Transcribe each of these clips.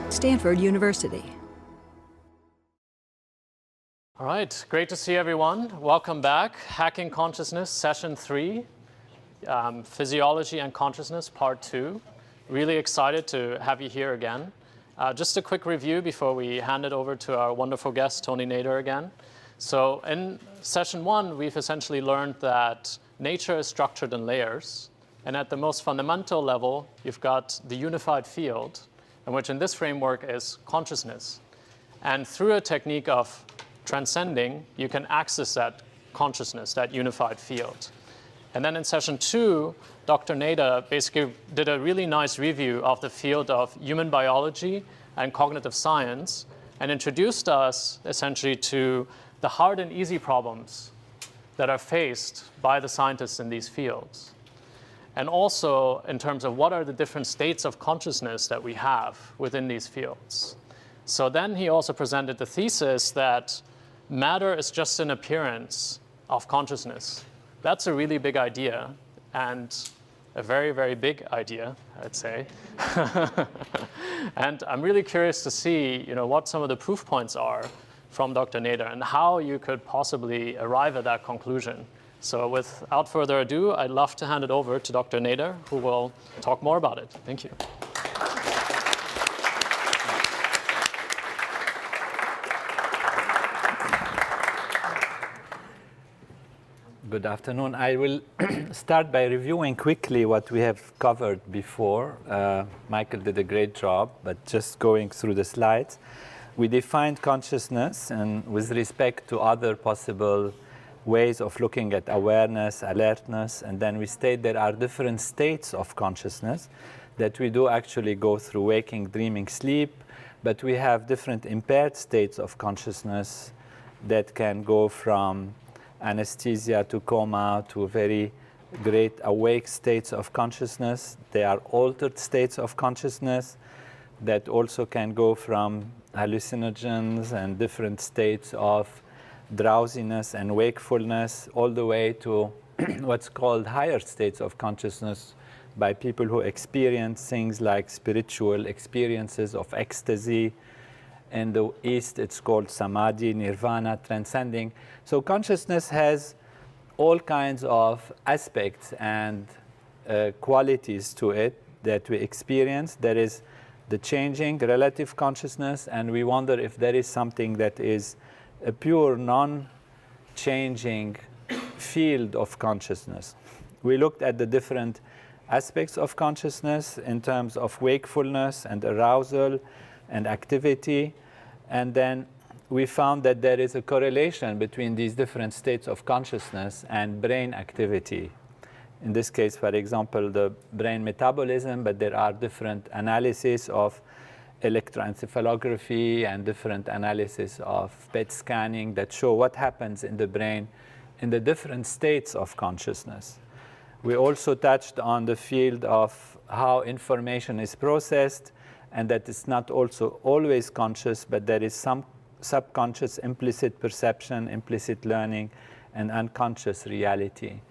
Stanford University. All right, great to see everyone. Welcome back. Hacking Consciousness, Session 3, Physiology and Consciousness, Part 2. Really excited to have you here again. Just a quick review before we hand it over to our wonderful guest, Tony Nader, again. So in Session 1, we've essentially learned that nature is structured in layers. And at the most fundamental level, you've got the unified field, and which in this framework is consciousness. And through a technique of transcending, you can access that consciousness, that unified field. And then in Session 2, Dr. Nader basically did a really nice review of the field of human biology and cognitive science and introduced us essentially to the hard and easy problems that are faced by the scientists in these fields. And also in terms of what are the different states of consciousness that we have within these fields. So then he also presented the thesis that matter is just an appearance of consciousness. That's a really big idea, and a very, very big idea, I'd say. And I'm really curious to see, what some of the proof points are from Dr. Nader and how you could possibly arrive at that conclusion. So without further ado, I'd love to hand it over to Dr. Nader, who will talk more about it. Thank you. Good afternoon. I will start by reviewing quickly what we have covered before. Michael did a great job, but just going through the slides. We defined consciousness and with respect to other possible ways of looking at awareness, alertness, and then we state there are different states of consciousness that we do actually go through waking, dreaming, sleep, but we have different impaired states of consciousness that can go from anesthesia to coma to very great awake states of consciousness. They are altered states of consciousness that also can go from hallucinogens and different states of drowsiness and wakefulness all the way to what's called higher states of consciousness by people who experience things like spiritual experiences of ecstasy. In the East, it's called samadhi, nirvana, transcending. So consciousness has all kinds of aspects and qualities to it that we experience. There is the changing relative consciousness, and we wonder if there is something that is a pure non-changing field of consciousness. We looked at the different aspects of consciousness in terms of wakefulness and arousal and activity, and then we found that there is a correlation between these different states of consciousness and brain activity. In this case, for example, the brain metabolism, but there are different analyses of electroencephalography and different analysis of PET scanning that show what happens in the brain in the different states of consciousness. We also touched on the field of how information is processed, and that it's not also always conscious, but there is some subconscious implicit perception, implicit learning, and unconscious reality.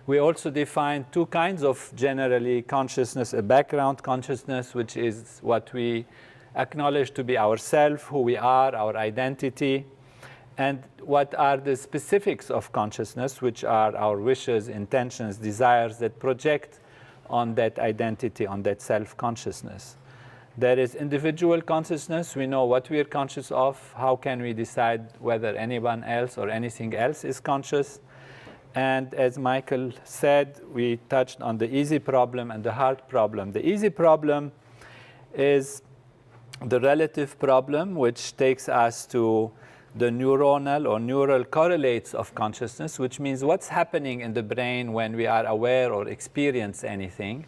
We also defined two kinds of generally consciousness, a background consciousness, which is what we acknowledge to be ourself, who we are, our identity, and what are the specifics of consciousness, which are our wishes, intentions, desires that project on that identity, on that self-consciousness. There is individual consciousness. We know what we are conscious of. How can we decide whether anyone else or anything else is conscious? And as Michael said, we touched on the easy problem and the hard problem. The easy problem is the relative problem, which takes us to the neuronal or neural correlates of consciousness, which means what's happening in the brain when we are aware or experience anything.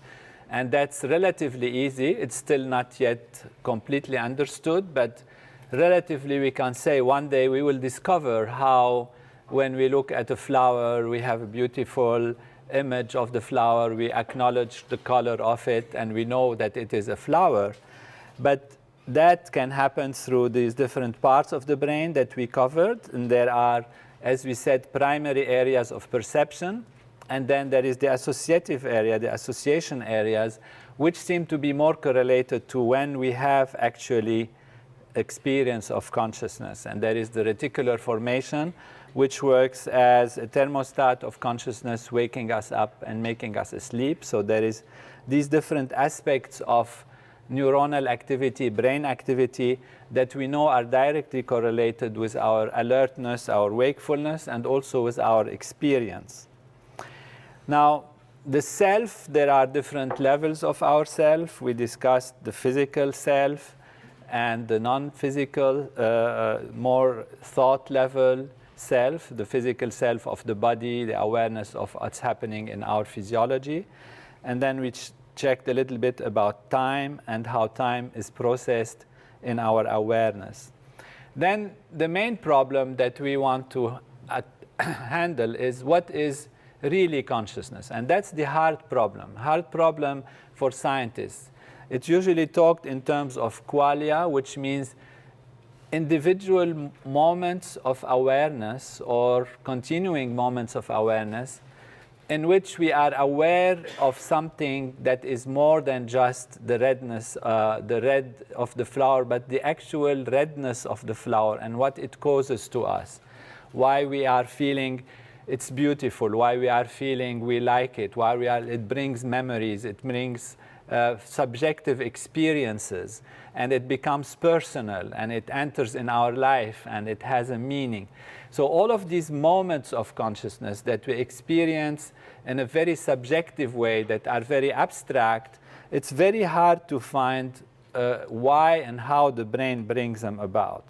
And that's relatively easy. It's still not yet completely understood, but relatively we can say one day we will discover how when we look at a flower, we have a beautiful image of the flower, we acknowledge the color of it, and we know that it is a flower. But that can happen through these different parts of the brain that we covered. And there are, as we said, primary areas of perception, And then there is the associative area, the association areas, which seem to be more correlated to when we have actually experience of consciousness. And there is the reticular formation, which works as a thermostat of consciousness, waking us up and making us asleep. So there is these different aspects of neuronal activity, brain activity, that we know are directly correlated with our alertness, our wakefulness, and also with our experience. Now, the self, there are different levels of our self. We discussed the physical self and the non-physical, more thought level self, the physical self of the body, the awareness of what's happening in our physiology. And then we checked a little bit about time and how time is processed in our awareness. Then the main problem that we want to handle is what is really consciousness. And that's the hard problem for scientists. It's usually talked in terms of qualia, which means individual moments of awareness or continuing moments of awareness in which we are aware of something that is more than just the redness, the red of the flower, but the actual redness of the flower and what it causes to us. Why we are feeling it's beautiful, why we are feeling we like it, why it brings memories, it brings subjective experiences, and it becomes personal, and it enters in our life, and it has a meaning. So all of these moments of consciousness that we experience in a very subjective way, that are very abstract, it's very hard to find why and how the brain brings them about.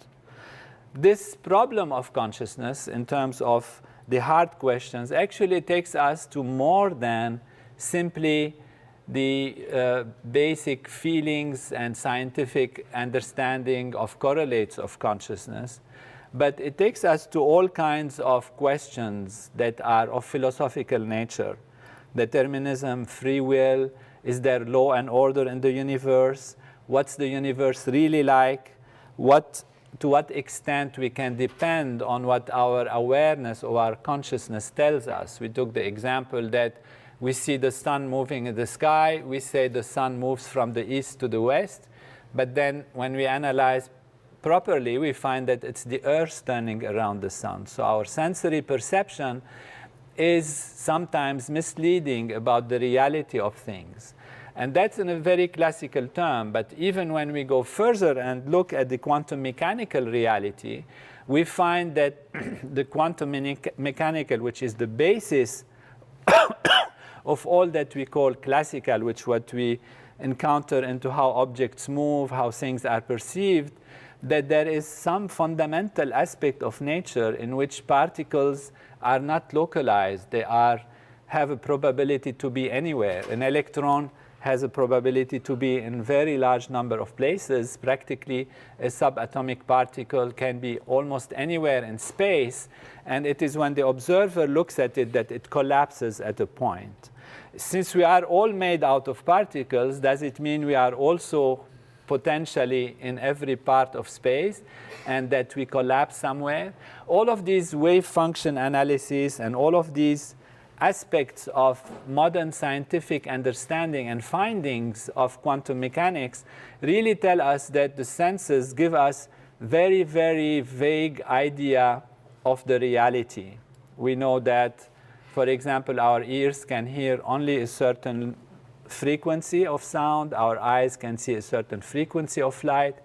This problem of consciousness, in terms of the hard questions, actually takes us to more than simply the basic feelings and scientific understanding of correlates of consciousness. But it takes us to all kinds of questions that are of philosophical nature. Determinism, free will, is there law and order in the universe? What's the universe really like? To what extent we can depend on what our awareness or our consciousness tells us. We took the example that we see the sun moving in the sky. We say the sun moves from the east to the west. But then when we analyze properly, we find that it's the earth turning around the sun. So our sensory perception is sometimes misleading about the reality of things. And that's in a very classical term. But even when we go further and look at the quantum mechanical reality, we find that the quantum mechanical, which is the basis of all that we call classical, which what we encounter into how objects move, how things are perceived, that there is some fundamental aspect of nature in which particles are not localized. They have a probability to be anywhere. An electron has a probability to be in a very large number of places. Practically, a subatomic particle can be almost anywhere in space, and it is when the observer looks at it that it collapses at a point. Since we are all made out of particles, does it mean we are also potentially in every part of space and that we collapse somewhere? All of these wave function analyses and all of these aspects of modern scientific understanding and findings of quantum mechanics really tell us that the senses give us very, very vague idea of the reality. We know that, for example, our ears can hear only a certain frequency of sound. Our eyes can see a certain frequency of light.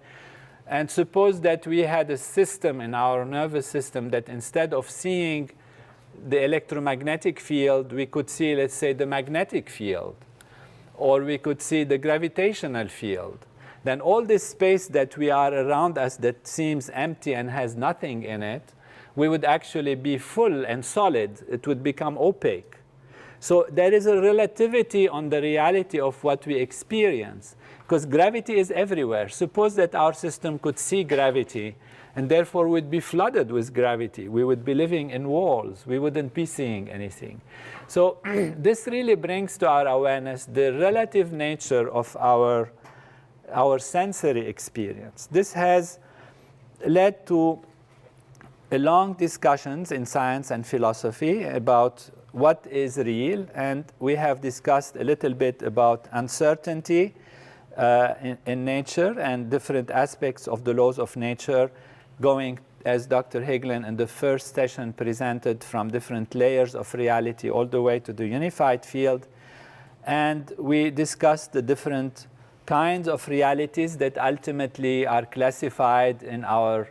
And suppose that we had a system in our nervous system that instead of seeing the electromagnetic field, we could see, let's say, the magnetic field, or we could see the gravitational field. Then all this space that we are around us that seems empty and has nothing in it, we would actually be full and solid. It would become opaque. So there is a relativity on the reality of what we experience, because gravity is everywhere. Suppose that our system could see gravity, and therefore would be flooded with gravity. We would be living in walls. We wouldn't be seeing anything. So this really brings to our awareness the relative nature of our sensory experience. This has led to long discussions in science and philosophy about what is real, and we have discussed a little bit about uncertainty in nature and different aspects of the laws of nature, going, as Dr. Hagelin in the first session presented, from different layers of reality all the way to the unified field. And we discussed the different kinds of realities that ultimately are classified in our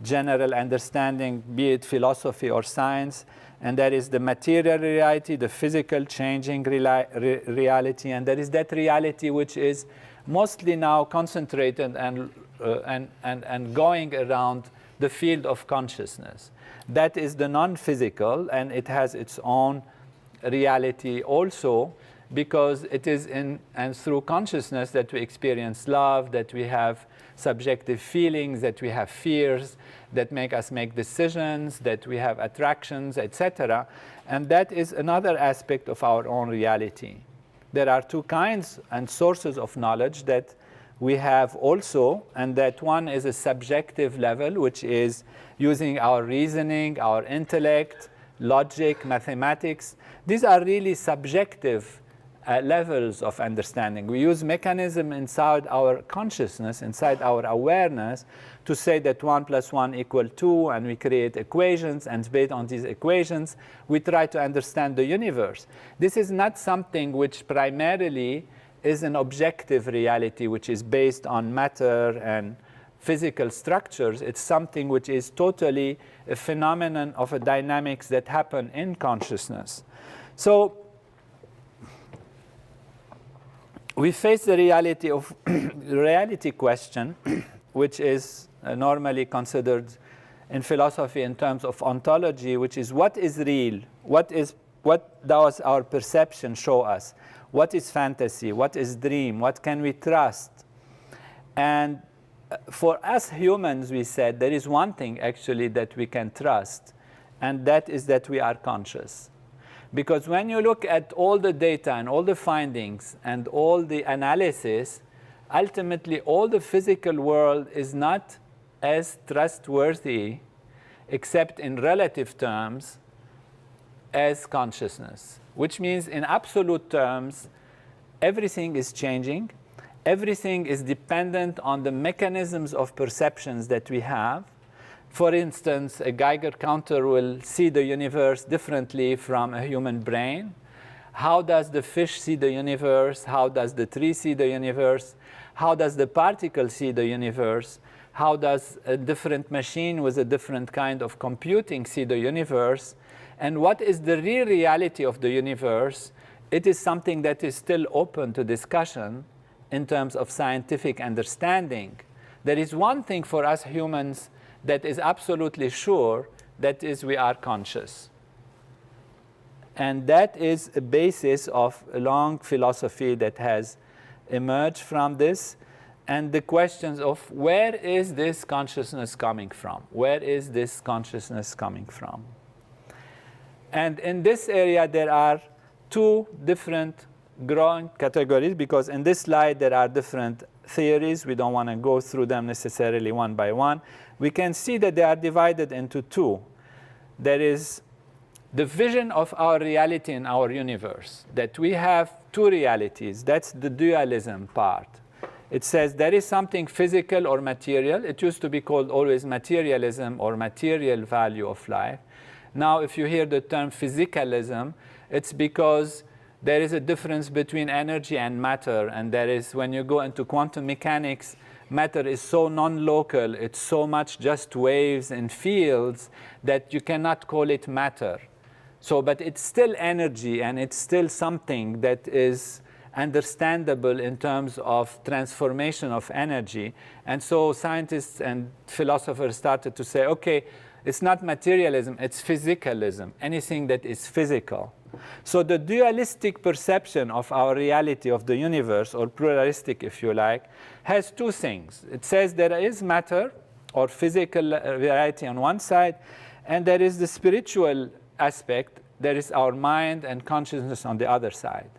general understanding, be it philosophy or science. And there is the material reality, the physical changing reality, and there is that reality which is mostly now concentrated and going around the field of consciousness. That is the non-physical, and it has its own reality also, because it is in and through consciousness that we experience love, that we have subjective feelings, that we have fears, that make us make decisions, that we have attractions, etc. And that is another aspect of our own reality. There are two kinds and sources of knowledge that we have also, and that one is a subjective level, which is using our reasoning, our intellect, logic, mathematics. These are really subjective levels of understanding. We use mechanism inside our consciousness, inside our awareness, to say that 1 + 1 = 2, and we create equations, and based on these equations, we try to understand the universe. This is not something which primarily is an objective reality, which is based on matter and physical structures. It's something which is totally a phenomenon of a dynamics that happen in consciousness. So we face the reality question, which is normally considered in philosophy in terms of ontology, which is what is real? What does our perception show us? What is fantasy? What is dream? What can we trust? And for us humans, we said there is one thing actually that we can trust, and that is that we are conscious. Because when you look at all the data and all the findings and all the analysis, ultimately all the physical world is not as trustworthy, except in relative terms, as consciousness. Which means in absolute terms, everything is changing. Everything is dependent on the mechanisms of perceptions that we have. For instance, a Geiger counter will see the universe differently from a human brain. How does the fish see the universe? How does the tree see the universe? How does the particle see the universe? How does a different machine with a different kind of computing see the universe? And what is the real reality of the universe? It is something that is still open to discussion in terms of scientific understanding. There is one thing for us humans that is absolutely sure, that is we are conscious. And that is a basis of a long philosophy that has emerged from this, and the questions of where is this consciousness coming from? Where is this consciousness coming from? And in this area, there are two different growing categories, because in this slide, there are different theories. We don't want to go through them necessarily one by one. We can see that they are divided into two. There is the vision of our reality in our universe, that we have two realities. That's the dualism part. It says there is something physical or material. It used to be called always materialism or material value of life. Now, if you hear the term physicalism, it's because there is a difference between energy and matter. And there is, when you go into quantum mechanics, matter is so non-local, it's so much just waves and fields that you cannot call it matter. So, but it's still energy, and it's still something that is understandable in terms of transformation of energy. And so scientists and philosophers started to say, okay, it's not materialism, it's physicalism, anything that is physical. So the dualistic perception of our reality of the universe, or pluralistic if you like, has two things. It says there is matter or physical reality on one side, and there is the spiritual aspect, there is our mind and consciousness on the other side.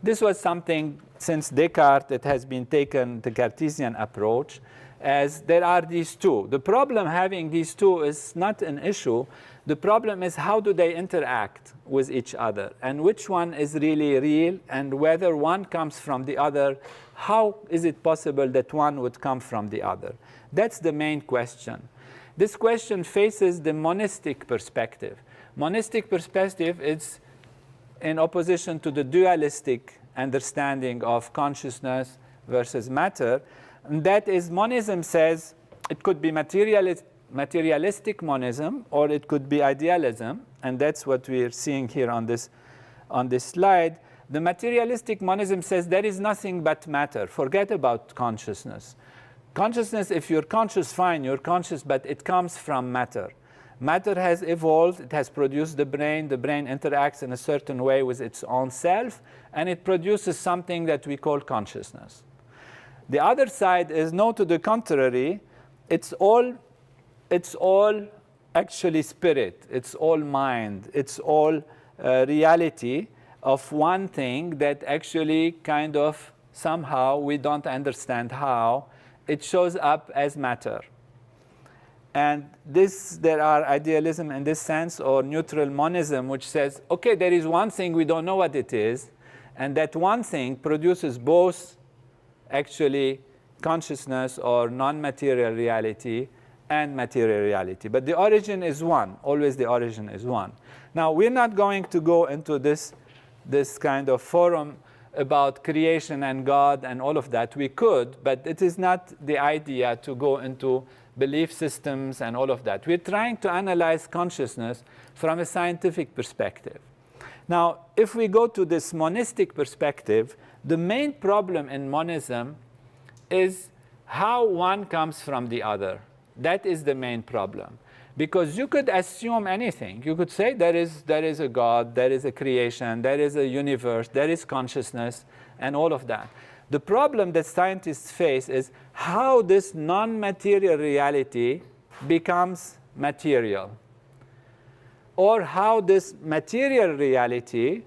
This was something, since Descartes, it has been taken, the Cartesian approach, as there are these two. The problem having these two is not an issue. The problem is how do they interact with each other, and which one is really real, and whether one comes from the other. How is it possible that one would come from the other? That's the main question. This question faces the monistic perspective. Monistic perspective is in opposition to the dualistic understanding of consciousness versus matter. And that is, monism says it could be materialistic monism, or it could be idealism, and that's what we're seeing here on this slide. The materialistic monism says there is nothing but matter. Forget about consciousness. Consciousness, if you're conscious, fine, you're conscious, but it comes from matter. Matter has evolved, it has produced the brain interacts in a certain way with its own self, and it produces something that we call consciousness. The other side is, no, to the contrary, it's all actually spirit, it's all mind, it's all reality of one thing that actually kind of somehow, we don't understand how, it shows up as matter. And there are idealism in this sense, or neutral monism, which says, okay, there is one thing, we don't know what it is, and that one thing produces both actually consciousness or non-material reality and material reality. But the origin is one. Always the origin is one. Now, we're not going to go into this kind of forum about creation and God and all of that. We could, but it is not the idea to go into belief systems and all of that. We're trying to analyze consciousness from a scientific perspective. Now, if we go to this monistic perspective, the main problem in monism is how one comes from the other. That is the main problem. Because you could assume anything. You could say there is a God, there is a creation, there is a universe, there is consciousness, and all of that. The problem that scientists face is how this non-material reality becomes material, or how this material reality,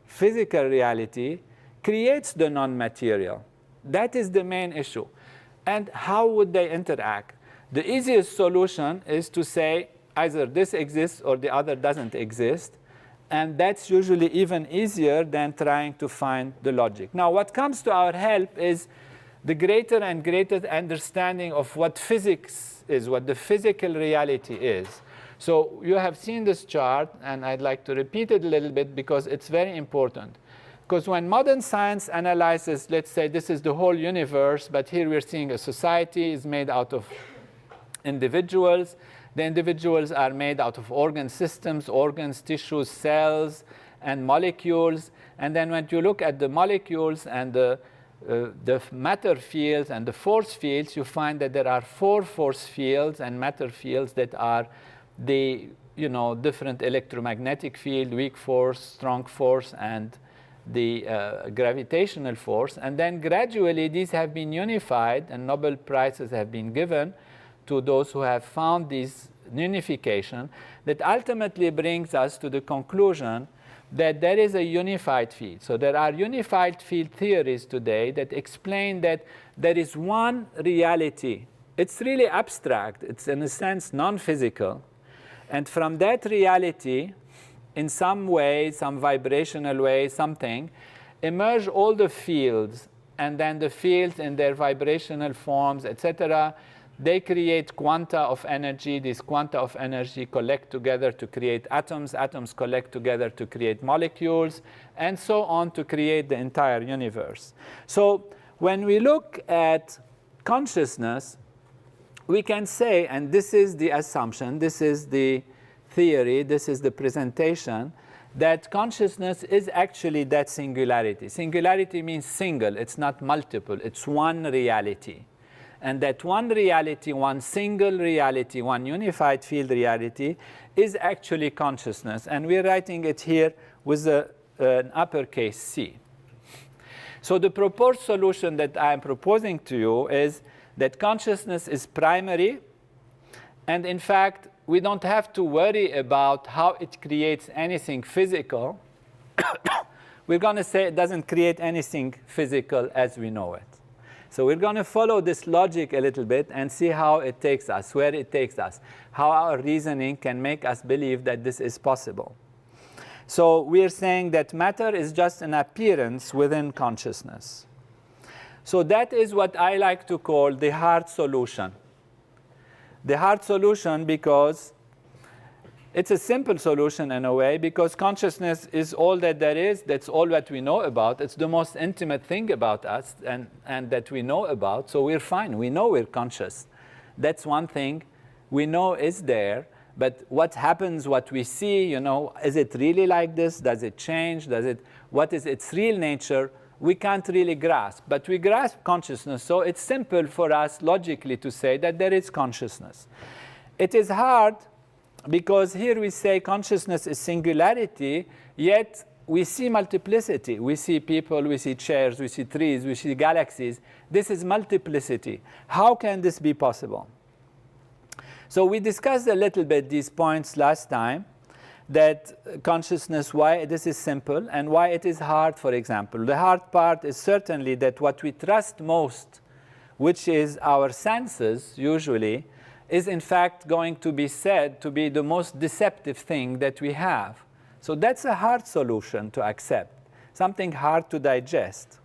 physical reality, creates the non-material. That is the main issue. And how would they interact? The easiest solution is to say either this exists or the other doesn't exist. And that's usually even easier than trying to find the logic. Now, what comes to our help is the greater and greater understanding of what physics is, what the physical reality is. So you have seen this chart, and I'd like to repeat it a little bit because it's very important. Because when modern science analyzes, let's say this is the whole universe, but here we're seeing a society is made out of individuals. The individuals are made out of organ systems, organs, tissues, cells, and molecules. And then when you look at the molecules and the matter fields and the force fields, you find that there are 4 force fields and matter fields that are the different electromagnetic field, weak force, strong force, and the gravitational force. And then gradually these have been unified, and Nobel Prizes have been given to those who have found this unification, that ultimately brings us to the conclusion that there is a unified field. So there are unified field theories today that explain that there is one reality. It's really abstract. It's in a sense non-physical. And from that reality, in some way, some vibrational way, something, emerge all the fields. And then the fields in their vibrational forms, etc., they create quanta of energy. These quanta of energy collect together to create atoms. Atoms collect together to create molecules, and so on to create the entire universe. So when we look at consciousness, we can say, and this is the assumption, this is the theory, this is the presentation, that consciousness is actually that singularity. Singularity means single. It's not multiple. It's one reality. And that one reality, one single reality, one unified field reality is actually consciousness. And we're writing it here with an uppercase C. So the proposed solution that I'm proposing to you is that consciousness is primary. And in fact, we don't have to worry about how it creates anything physical. We're going to say it doesn't create anything physical as we know it. So we're going to follow this logic a little bit and see how it takes us, where it takes us, how our reasoning can make us believe that this is possible. So we're saying that matter is just an appearance within consciousness. So that is what I like to call the hard solution. The hard solution because it's a simple solution in a way, because consciousness is all that there is. That's all that we know about. It's the most intimate thing about us and that we know about. So we're fine. We know we're conscious. That's one thing we know is there. But what happens, what we see, is it really like this? Does it change? What is its real nature? We can't really grasp. But we grasp consciousness. So it's simple for us logically to say that there is consciousness. It is hard because here we say consciousness is singularity, yet we see multiplicity. We see people, we see chairs, we see trees, we see galaxies. This is multiplicity. How can this be possible? So we discussed a little bit these points last time, that consciousness, why this is simple and why it is hard, for example. The hard part is certainly that what we trust most, which is our senses usually, is in fact going to be said to be the most deceptive thing that we have. So that's a hard solution to accept, something hard to digest.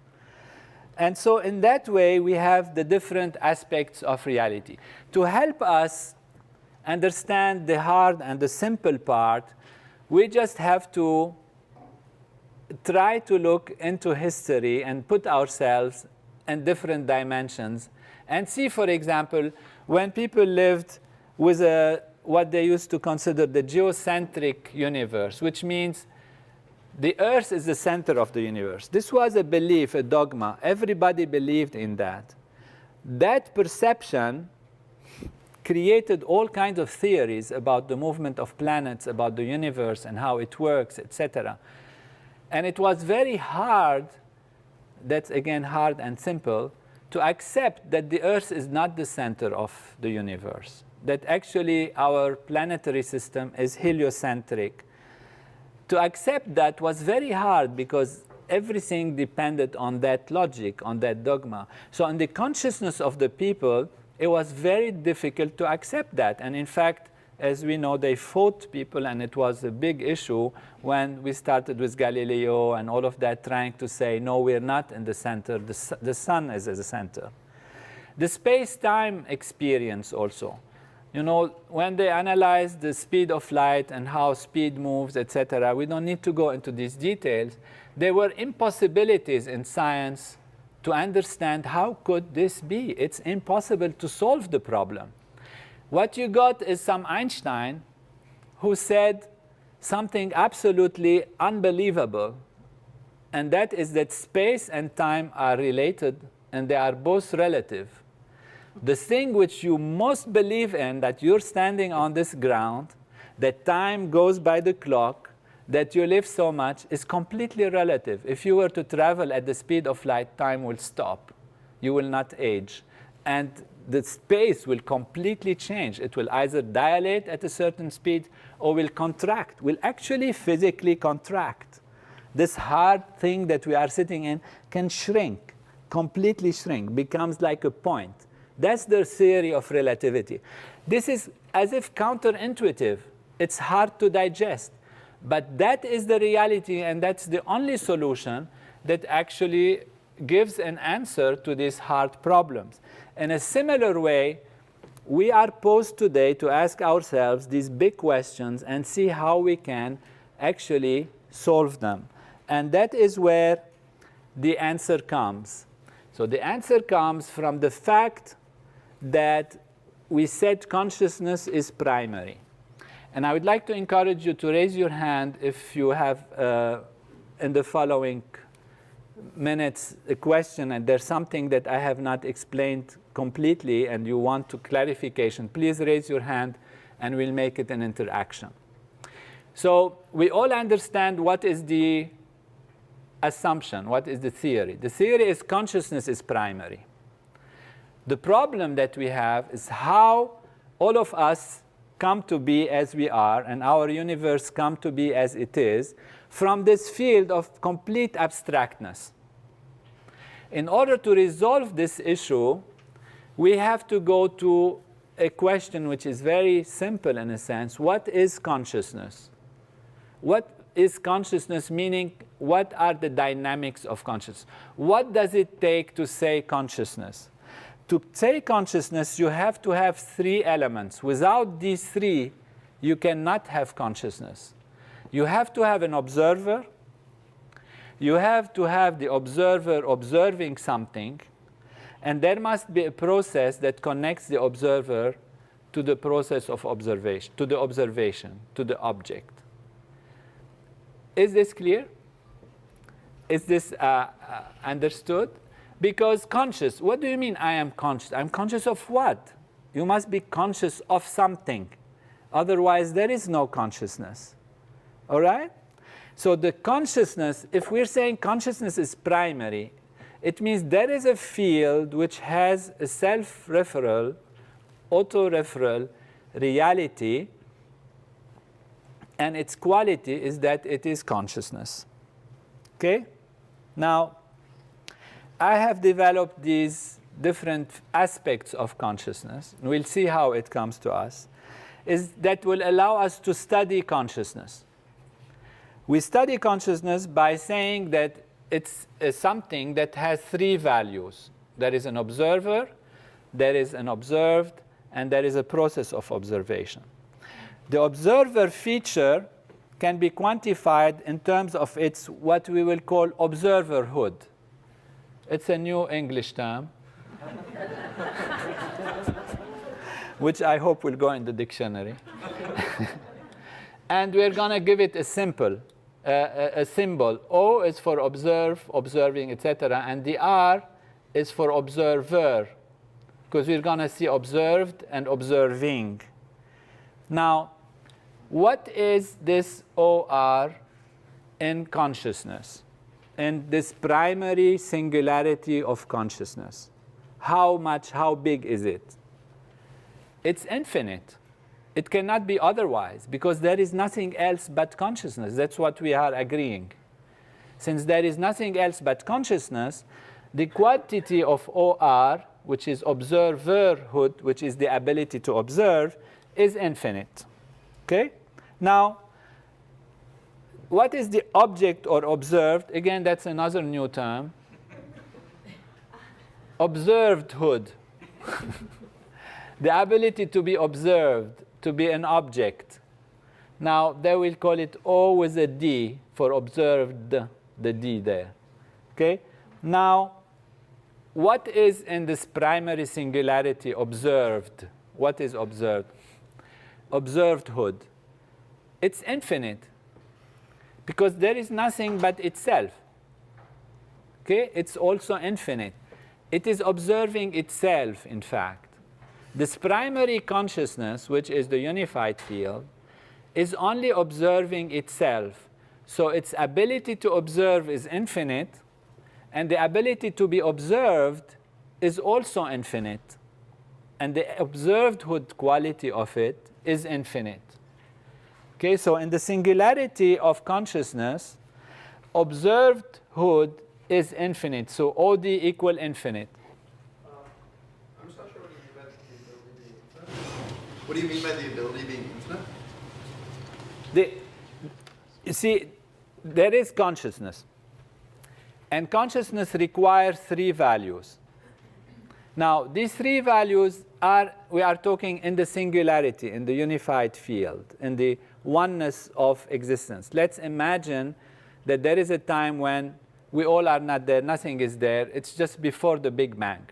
And so in that way, we have the different aspects of reality. To help us understand the hard and the simple part, we just have to try to look into history and put ourselves in different dimensions and see, for example, when people lived with what they used to consider the geocentric universe, which means the Earth is the center of the universe. This was a belief, a dogma. Everybody believed in that. That perception created all kinds of theories about the movement of planets, about the universe and how it works, etc. And it was very hard, that's again hard and simple, to accept that the Earth is not the center of the universe, that actually our planetary system is heliocentric. To accept that was very hard because everything depended on that logic, on that dogma. So in the consciousness of the people, it was very difficult to accept that. And in fact, as we know, they fought people, and it was a big issue when we started with Galileo and all of that, trying to say, no, we're not in the center. The sun is at the center. The space-time experience also. When they analyzed the speed of light and how speed moves, etc., we don't need to go into these details. There were impossibilities in science to understand how could this be. It's impossible to solve the problem. What you got is some Einstein who said something absolutely unbelievable, and that is that space and time are related and they are both relative. The thing which you most believe in, that you're standing on this ground, that time goes by the clock, that you live so much, is completely relative. If you were to travel at the speed of light, time will stop. You will not age. And the space will completely change. It will either dilate at a certain speed or will contract, will actually physically contract. This hard thing that we are sitting in can shrink, completely shrink, becomes like a point. That's the theory of relativity. This is as if counterintuitive. It's hard to digest. But that is the reality, and that's the only solution that actually gives an answer to these hard problems. In a similar way, we are posed today to ask ourselves these big questions and see how we can actually solve them. And that is where the answer comes. So the answer comes from the fact that we said consciousness is primary. And I would like to encourage you to raise your hand if you have, in the following minutes, a question, and there's something that I have not explained completely and you want to clarification. Please raise your hand and we'll make it an interaction. So we all understand what is the assumption, what is the theory. The theory is consciousness is primary. The problem that we have is how all of us come to be as we are, and our universe come to be as it is, from this field of complete abstractness. In order to resolve this issue, we have to go to a question which is very simple in a sense. What is consciousness? What is consciousness, meaning what are the dynamics of consciousness? What does it take to say consciousness? To say consciousness, you have to have three elements. Without these three, you cannot have consciousness. You have to have an observer. You have to have the observer observing something. And there must be a process that connects the observer to the process of observation, to the observation, to the object. Is this clear? Is this understood? Because conscious, what do you mean I am conscious? I'm conscious of what? You must be conscious of something. Otherwise, there is no consciousness. All right? So the consciousness, if we're saying consciousness is primary, it means there is a field which has a self-referral, auto-referral reality, and its quality is that it is consciousness. Okay? Now, I have developed these different aspects of consciousness, and we'll see how it comes to us, is that will allow us to study consciousness. We study consciousness by saying that it's something that has three values. There is an observer, there is an observed, and there is a process of observation. The observer feature can be quantified in terms of its what we will call observerhood. It's a new English term, which I hope will go in the dictionary. And we're going to give it a symbol. O is for observe, observing, etc. And the R is for observer, because we're going to see observed and observing. Now, what is this OR in consciousness, in this primary singularity of consciousness? How big is it? It's infinite. It cannot be otherwise, because there is nothing else but consciousness. That's what we are agreeing. Since there is nothing else but consciousness, the quantity of OR, which is observerhood, which is the ability to observe, is infinite. Okay? Now, what is the object or observed? Again, that's another new term. Observedhood. The ability to be observed, to be an object. Now, they will call it O with a D for observed, the D there. Okay? Now, what is in this primary singularity observed? What is observed? Observedhood. It's infinite, because there is nothing but itself. Okay? It's also infinite. It is observing itself, in fact. This primary consciousness, which is the unified field, is only observing itself. So its ability to observe is infinite, and the ability to be observed is also infinite. And the observedhood quality of it is infinite. Okay, so in the singularity of consciousness, observedhood is infinite. So OD equal infinite. I'm just not sure what you mean by the ability being infinite. What do you mean by the ability being infinite? You see, there is consciousness. And consciousness requires three values. Now, these three values we are talking in the singularity, in the unified field, in the oneness of existence. Let's imagine that there is a time when we all are not there, nothing is there. It's just before the Big Bang.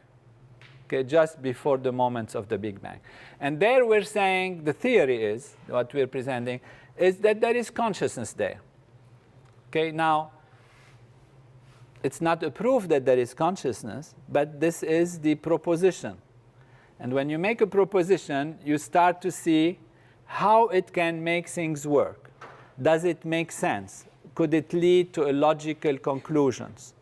Okay, just before the moments of the Big Bang. And there we're saying, the theory is, what we're presenting, is that there is consciousness there. Okay, now, it's not a proof that there is consciousness, but this is the proposition. And when you make a proposition, you start to see how it can make things work. Does it make sense? Could it lead to a logical conclusions?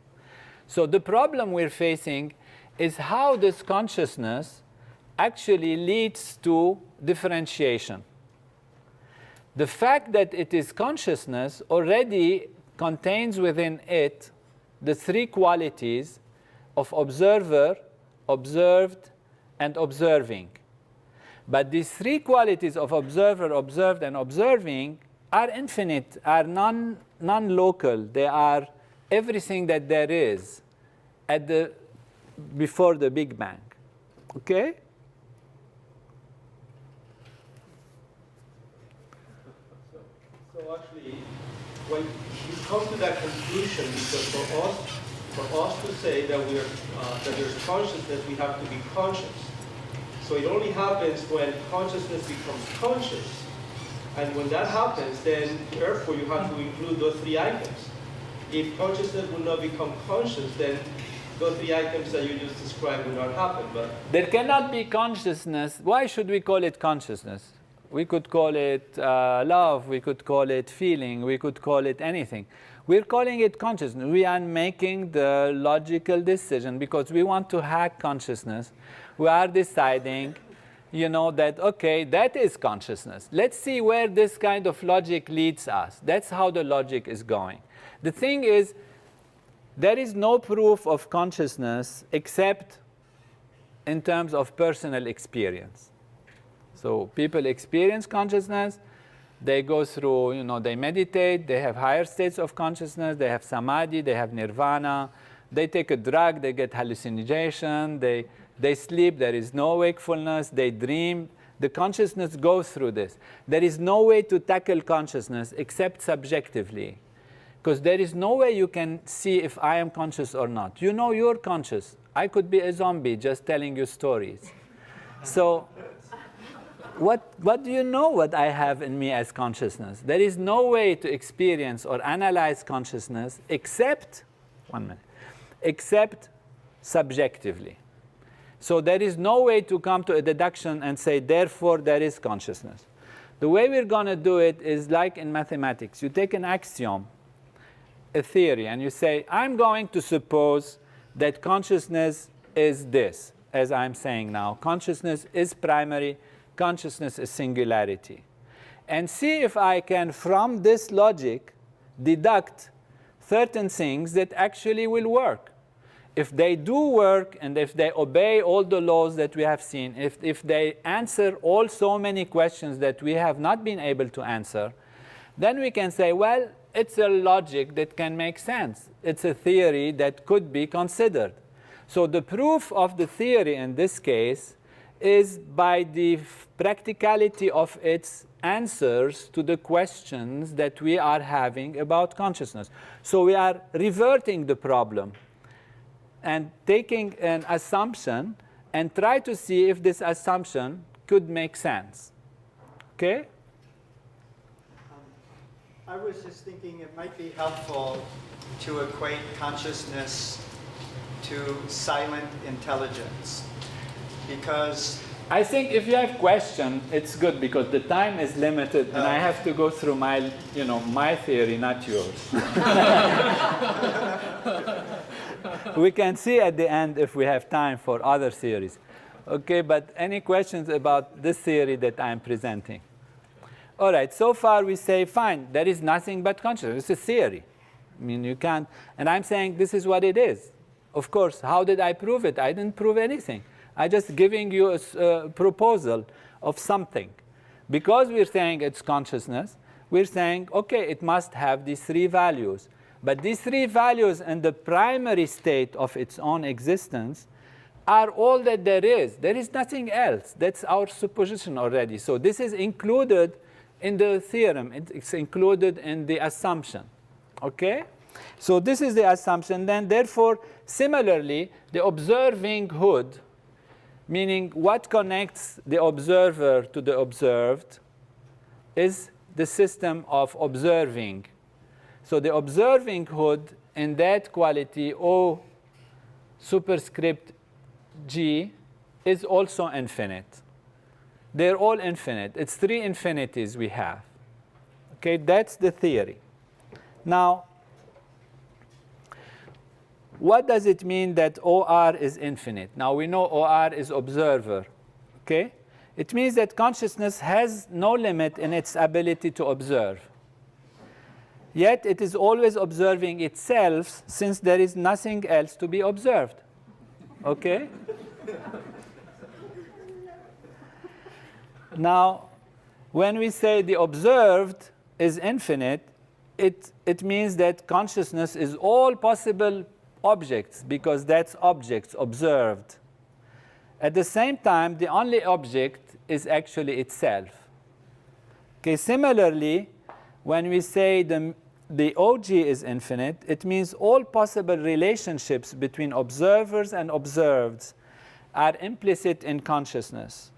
So the problem we're facing is how this consciousness actually leads to differentiation. The fact that it is consciousness already contains within it the three qualities of observer, observed, and observing. But these three qualities of observer, observed, and observing are infinite, are non-local. They are everything that there is before the Big Bang. Okay? So actually, when you come to that conclusion, because for us to say that that there's consciousness, we have to be conscious. So it only happens when consciousness becomes conscious. And when that happens, then therefore you have to include those three items. If consciousness will not become conscious, then those three items that you just described will not happen. But there cannot be consciousness. Why should we call it consciousness? We could call it love. We could call it feeling. We could call it anything. We're calling it consciousness. We are making the logical decision because we want to hack consciousness. We are deciding, that, okay, that is consciousness. Let's see where this kind of logic leads us. That's how the logic is going. The thing is, there is no proof of consciousness except in terms of personal experience. So people experience consciousness. They go through, they meditate. They have higher states of consciousness. They have samadhi. They have nirvana. They take a drug. They get hallucination. They sleep. There is no wakefulness. They dream. The consciousness goes through this. There is no way to tackle consciousness except subjectively. Because there is no way you can see if I am conscious or not. You're conscious. I could be a zombie just telling you stories. So what do you know what I have in me as consciousness? There is no way to experience or analyze consciousness except subjectively. So there is no way to come to a deduction and say, therefore, there is consciousness. The way we're going to do it is like in mathematics. You take an axiom, a theory, and you say, I'm going to suppose that consciousness is this, as I'm saying now. Consciousness is primary. Consciousness is singularity. And see if I can, from this logic, deduct certain things that actually will work. If they do work, and if they obey all the laws that we have seen, if they answer all so many questions that we have not been able to answer, then we can say, well, it's a logic that can make sense. It's a theory that could be considered. So the proof of the theory in this case is by the practicality of its answers to the questions that we are having about consciousness. So we are reverting the problem and taking an assumption and try to see if this assumption could make sense. Okay? I was just thinking it might be helpful to equate consciousness to silent intelligence, because I think if you have questions, it's good because the time is limited and I have to go through my theory, not yours. We can see at the end if we have time for other theories. Okay, but any questions about this theory that I'm presenting? All right, so far we say, fine, there is nothing but consciousness. It's a theory. I mean, you can't, and I'm saying this is what it is. Of course, how did I prove it? I didn't prove anything. I'm just giving you a proposal of something. Because we're saying it's consciousness, we're saying, okay, it must have these three values. But these three values in the primary state of its own existence are all that there is. There is nothing else. That's our supposition already. So this is included in the theorem. It's included in the assumption. Okay? So this is the assumption. Then, therefore, similarly, the observing hood, meaning what connects the observer to the observed, is the system of observing. So the observing hood in that quality, O superscript G, is also infinite. They're all infinite. It's three infinities we have. Okay, that's the theory. Now, what does it mean that OR is infinite? Now, we know OR is observer. Okay? It means that consciousness has no limit in its ability to observe. Yet, it is always observing itself since there is nothing else to be observed. Okay? Now, when we say the observed is infinite, it means that consciousness is all possible objects, because that's objects observed. At the same time, the only object is actually itself. Okay, similarly, when we say the OG is infinite, it means all possible relationships between observers and observed are implicit in consciousness.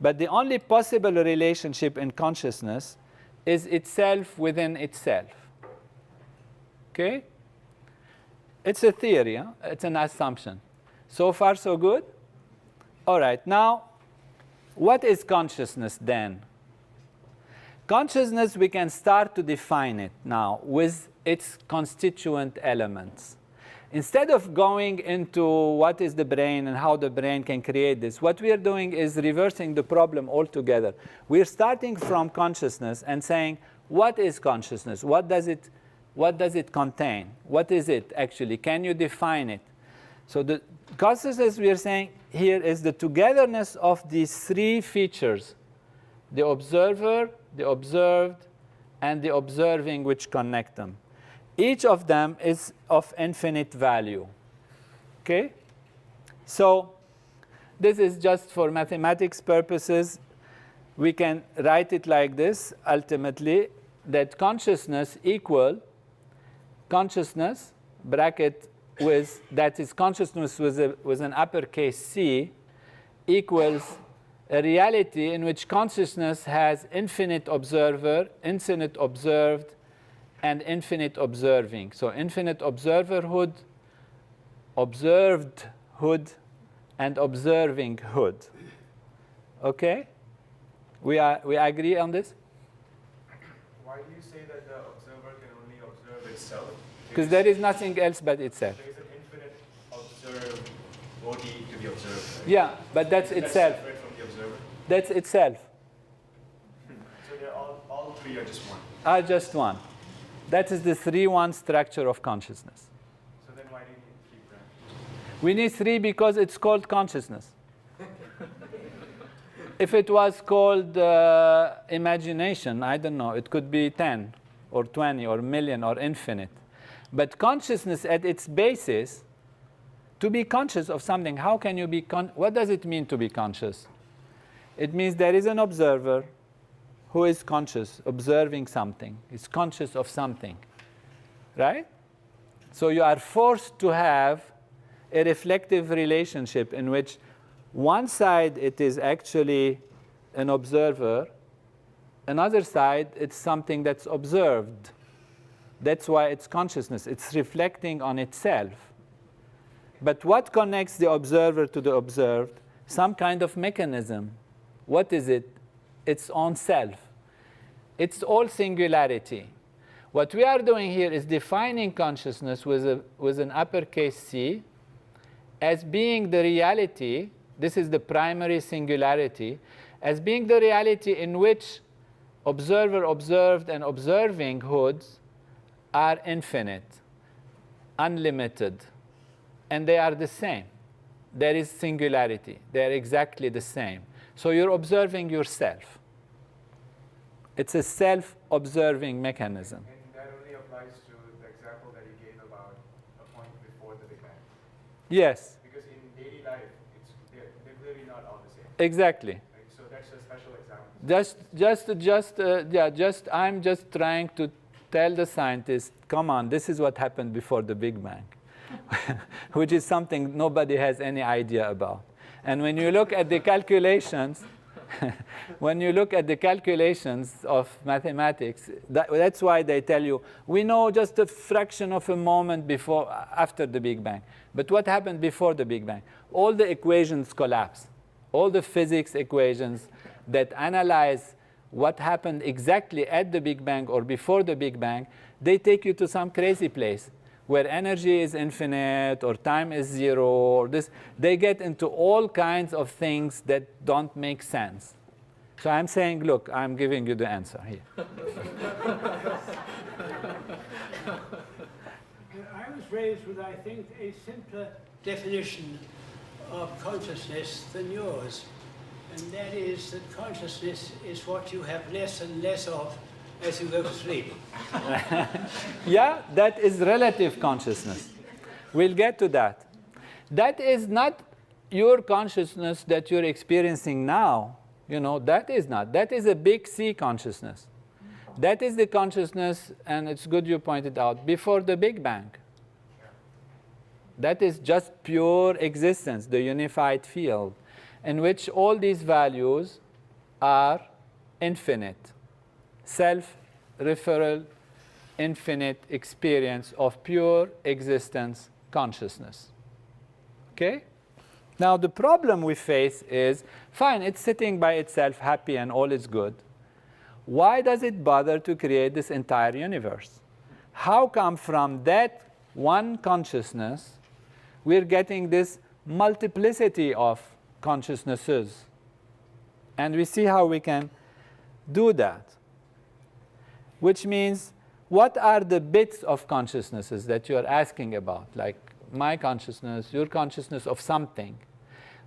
But the only possible relationship in consciousness is itself within itself. Okay? It's a theory, huh? It's an assumption. So far, so good? All right, now, what is consciousness then? Consciousness, we can start to define it now with its constituent elements. Instead of going into what is the brain and how the brain can create this, what we are doing is reversing the problem altogether. We're starting from consciousness and saying, what is consciousness? What does it contain? What is it actually? Can you define it? So the consciousness, we are saying here, is the togetherness of these three features: the observer, the observed, and the observing, which connect them. Each of them is of infinite value. Okay? So this is just for mathematics purposes. We can write it like this, ultimately, that consciousness equal consciousness, bracket with, that is consciousness with an uppercase C, equals a reality in which consciousness has infinite observer, infinite observed, and infinite observing. So infinite observerhood, observedhood, and observinghood. Okay? We agree on this? Why do you say that the observer can only observe itself? Because there is nothing else but itself. There is an infinite observed body to be observed. Right? Yeah, but that's Is that itself. separate from the observer? That's itself. So they're all three are just one. Are just one. That is the 3-1 structure of consciousness. So then why do you need three branches? We need 3 because it's called consciousness. If it was called imagination, I don't know, it could be 10 or 20 or million or infinite. But consciousness at its basis, to be conscious of something, how can you be what does it mean to be conscious? It means there is an observer who is conscious, observing something, is conscious of something, right? So you are forced to have a reflective relationship in which one side it is actually an observer, another side it's something that's observed. That's why it's consciousness. It's reflecting on itself. But what connects the observer to the observed? Some kind of mechanism. What is it? Its own self. It's all singularity. What we are doing here is defining consciousness with an uppercase C as being the reality. This is the primary singularity, as being the reality in which observer, observed, and observing hoods are infinite, unlimited, and they are the same. There is singularity. They are exactly the same. So you're observing yourself. It's a self-observing mechanism. And that only applies to the example that you gave about a point before the Big Bang. Yes, Because in daily life, they're clearly not all the same. exactly. Right? So that's a special example. I'm just trying to tell the scientists, come on, this is what happened before the Big Bang, which is something nobody has any idea about. And when you look at the calculations, when you look at the calculations of mathematics, that's why they tell you, we know just a fraction of a moment after the Big Bang. But what happened before the Big Bang? All the equations collapse. All the physics equations that analyze what happened exactly at the Big Bang or before the Big Bang, they take you to some crazy place where energy is infinite or time is 0 or this. They get into all kinds of things that don't make sense. So I'm saying, look, I'm giving you the answer here. I was raised with, I think, a simpler definition of consciousness than yours. And that is that consciousness is what you have less and less of as you go to sleep. Yeah, that is relative consciousness. We'll get to that. That is not your consciousness that you're experiencing now. You know, that is not. That is a big C consciousness. That is the consciousness, and it's good you pointed out, before the Big Bang. That is just pure existence, the unified field, in which all these values are infinite. Self-referral, infinite experience of pure existence consciousness. Okay? Now, the problem we face is, fine, it's sitting by itself, happy, and all is good. Why does it bother to create this entire universe? How come from that one consciousness, we're getting this multiplicity of consciousnesses? And we see how we can do that. Which means, what are the bits of consciousnesses that you're asking about? Like my consciousness, your consciousness of something.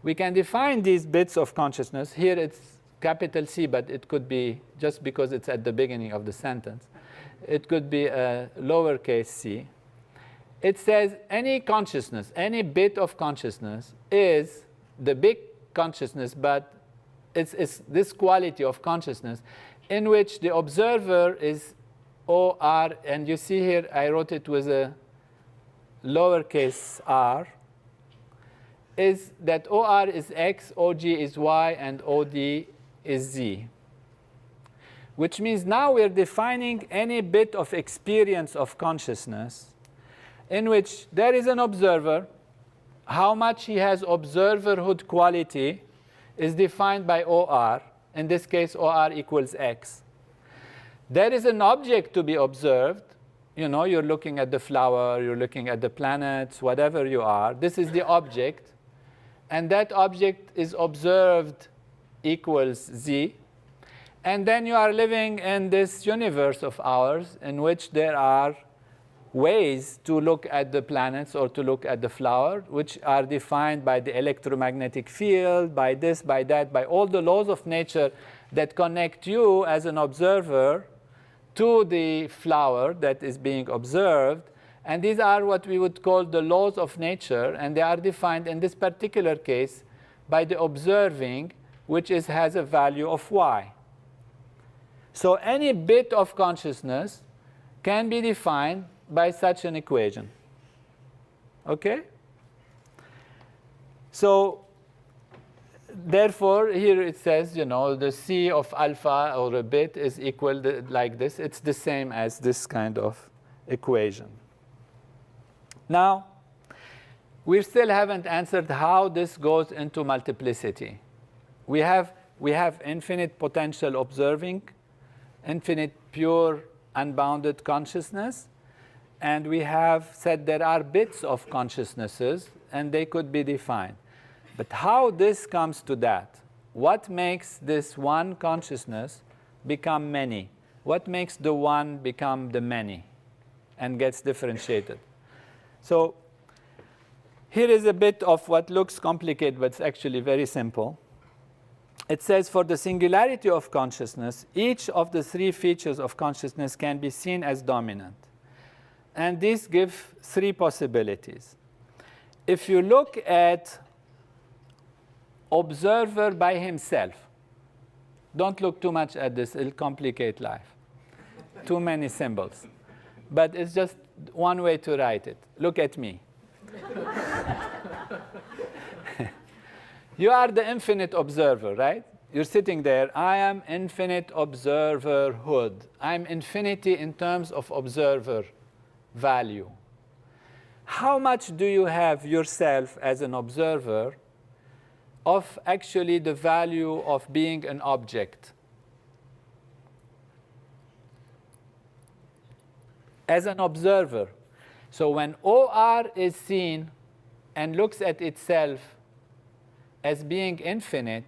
We can define these bits of consciousness. Here it's capital C, but it could be, just because it's at the beginning of the sentence, it could be a lowercase c. It says any consciousness, any bit of consciousness is the big consciousness, but it's this quality of consciousness in which the observer is OR, and you see here I wrote it with a lowercase r, is that OR is X, OG is Y, and OD is Z. Which means now we're defining any bit of experience of consciousness in which there is an observer. How much he has observerhood quality is defined by OR. In this case, OR equals X. There is an object to be observed. You know, you're looking at the flower, you're looking at the planets, whatever you are. This is the object. And that object is observed equals Z. And then you are living in this universe of ours in which there are ways to look at the planets or to look at the flower, which are defined by the electromagnetic field, by this, by that, by all the laws of nature that connect you as an observer to the flower that is being observed. And these are what we would call the laws of nature, and they are defined in this particular case by the observing, which has a value of y. So any bit of consciousness can be defined by such an equation. Okay? So therefore, here it says, you know, the C of alpha or a bit is equal to, like this. It's the same as this kind of equation. Now, we still haven't answered how this goes into multiplicity. We have infinite potential observing, infinite pure unbounded consciousness, and we have said there are bits of consciousnesses, and they could be defined. But how this comes to that? What makes this one consciousness become many? What makes the one become the many and gets differentiated? So here is a bit of what looks complicated, but it's actually very simple. It says for the singularity of consciousness, each of the three features of consciousness can be seen as dominant. And these give three possibilities. If you look at observer by himself, don't look too much at this, it'll complicate life. Too many symbols. But it's just one way to write it. Look at me. You are the infinite observer, right? You're sitting there. I am infinite observerhood. I'm infinity in terms of observer value. How much do you have yourself as an observer of actually the value of being an object? As an observer. So when OR is seen and looks at itself as being infinite,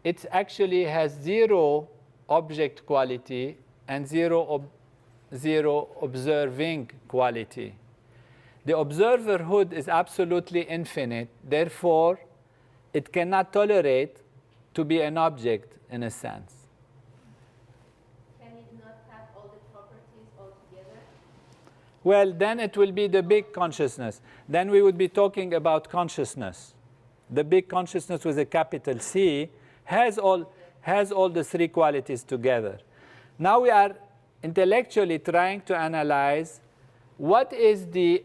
it actually has zero object quality and zero observing quality. The observerhood is absolutely infinite. Therefore, it cannot tolerate to be an object in a sense. Can it not have all the properties altogether? Well, then it will be the big consciousness. Then we would be talking about consciousness. The big consciousness with a capital C has all the three qualities together. Now we are intellectually trying to analyze what is the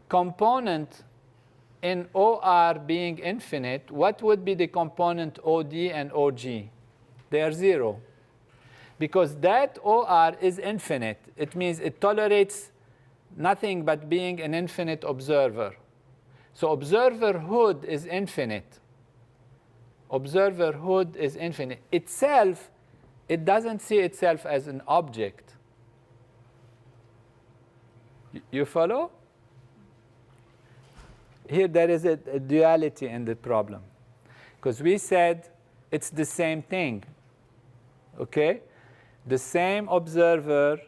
component in OR being infinite. What would be the component OD and OG? They are 0. Because that OR is infinite. It means it tolerates nothing but being an infinite observer. So observerhood is infinite. Observerhood is infinite. Itself, it doesn't see itself as an object. You follow? Here there is a duality in the problem. Because we said it's the same thing. Okay? The same observer,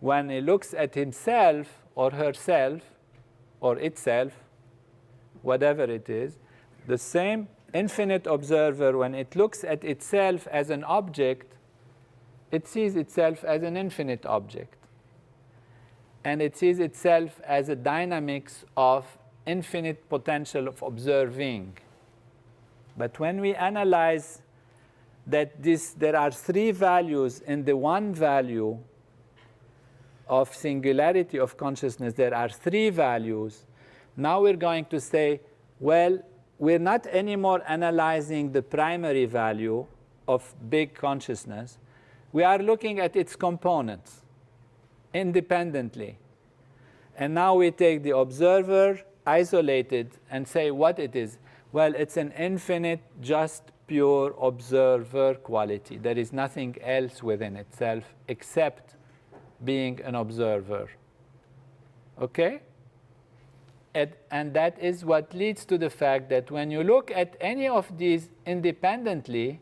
when he looks at himself or herself or itself, whatever it is, the same infinite observer, when it looks at itself as an object, it sees itself as an infinite object. And it sees itself as a dynamics of infinite potential of observing. But when we analyze that there are three values in the one value of singularity of consciousness, there are three values. Now we're going to say, well, we're not anymore analyzing the primary value of big consciousness. We are looking at its components independently. And now we take the observer isolated and say what it is. Well, it's an infinite, just pure observer quality. There is nothing else within itself except being an observer. Okay? And that is what leads to the fact that when you look at any of these independently,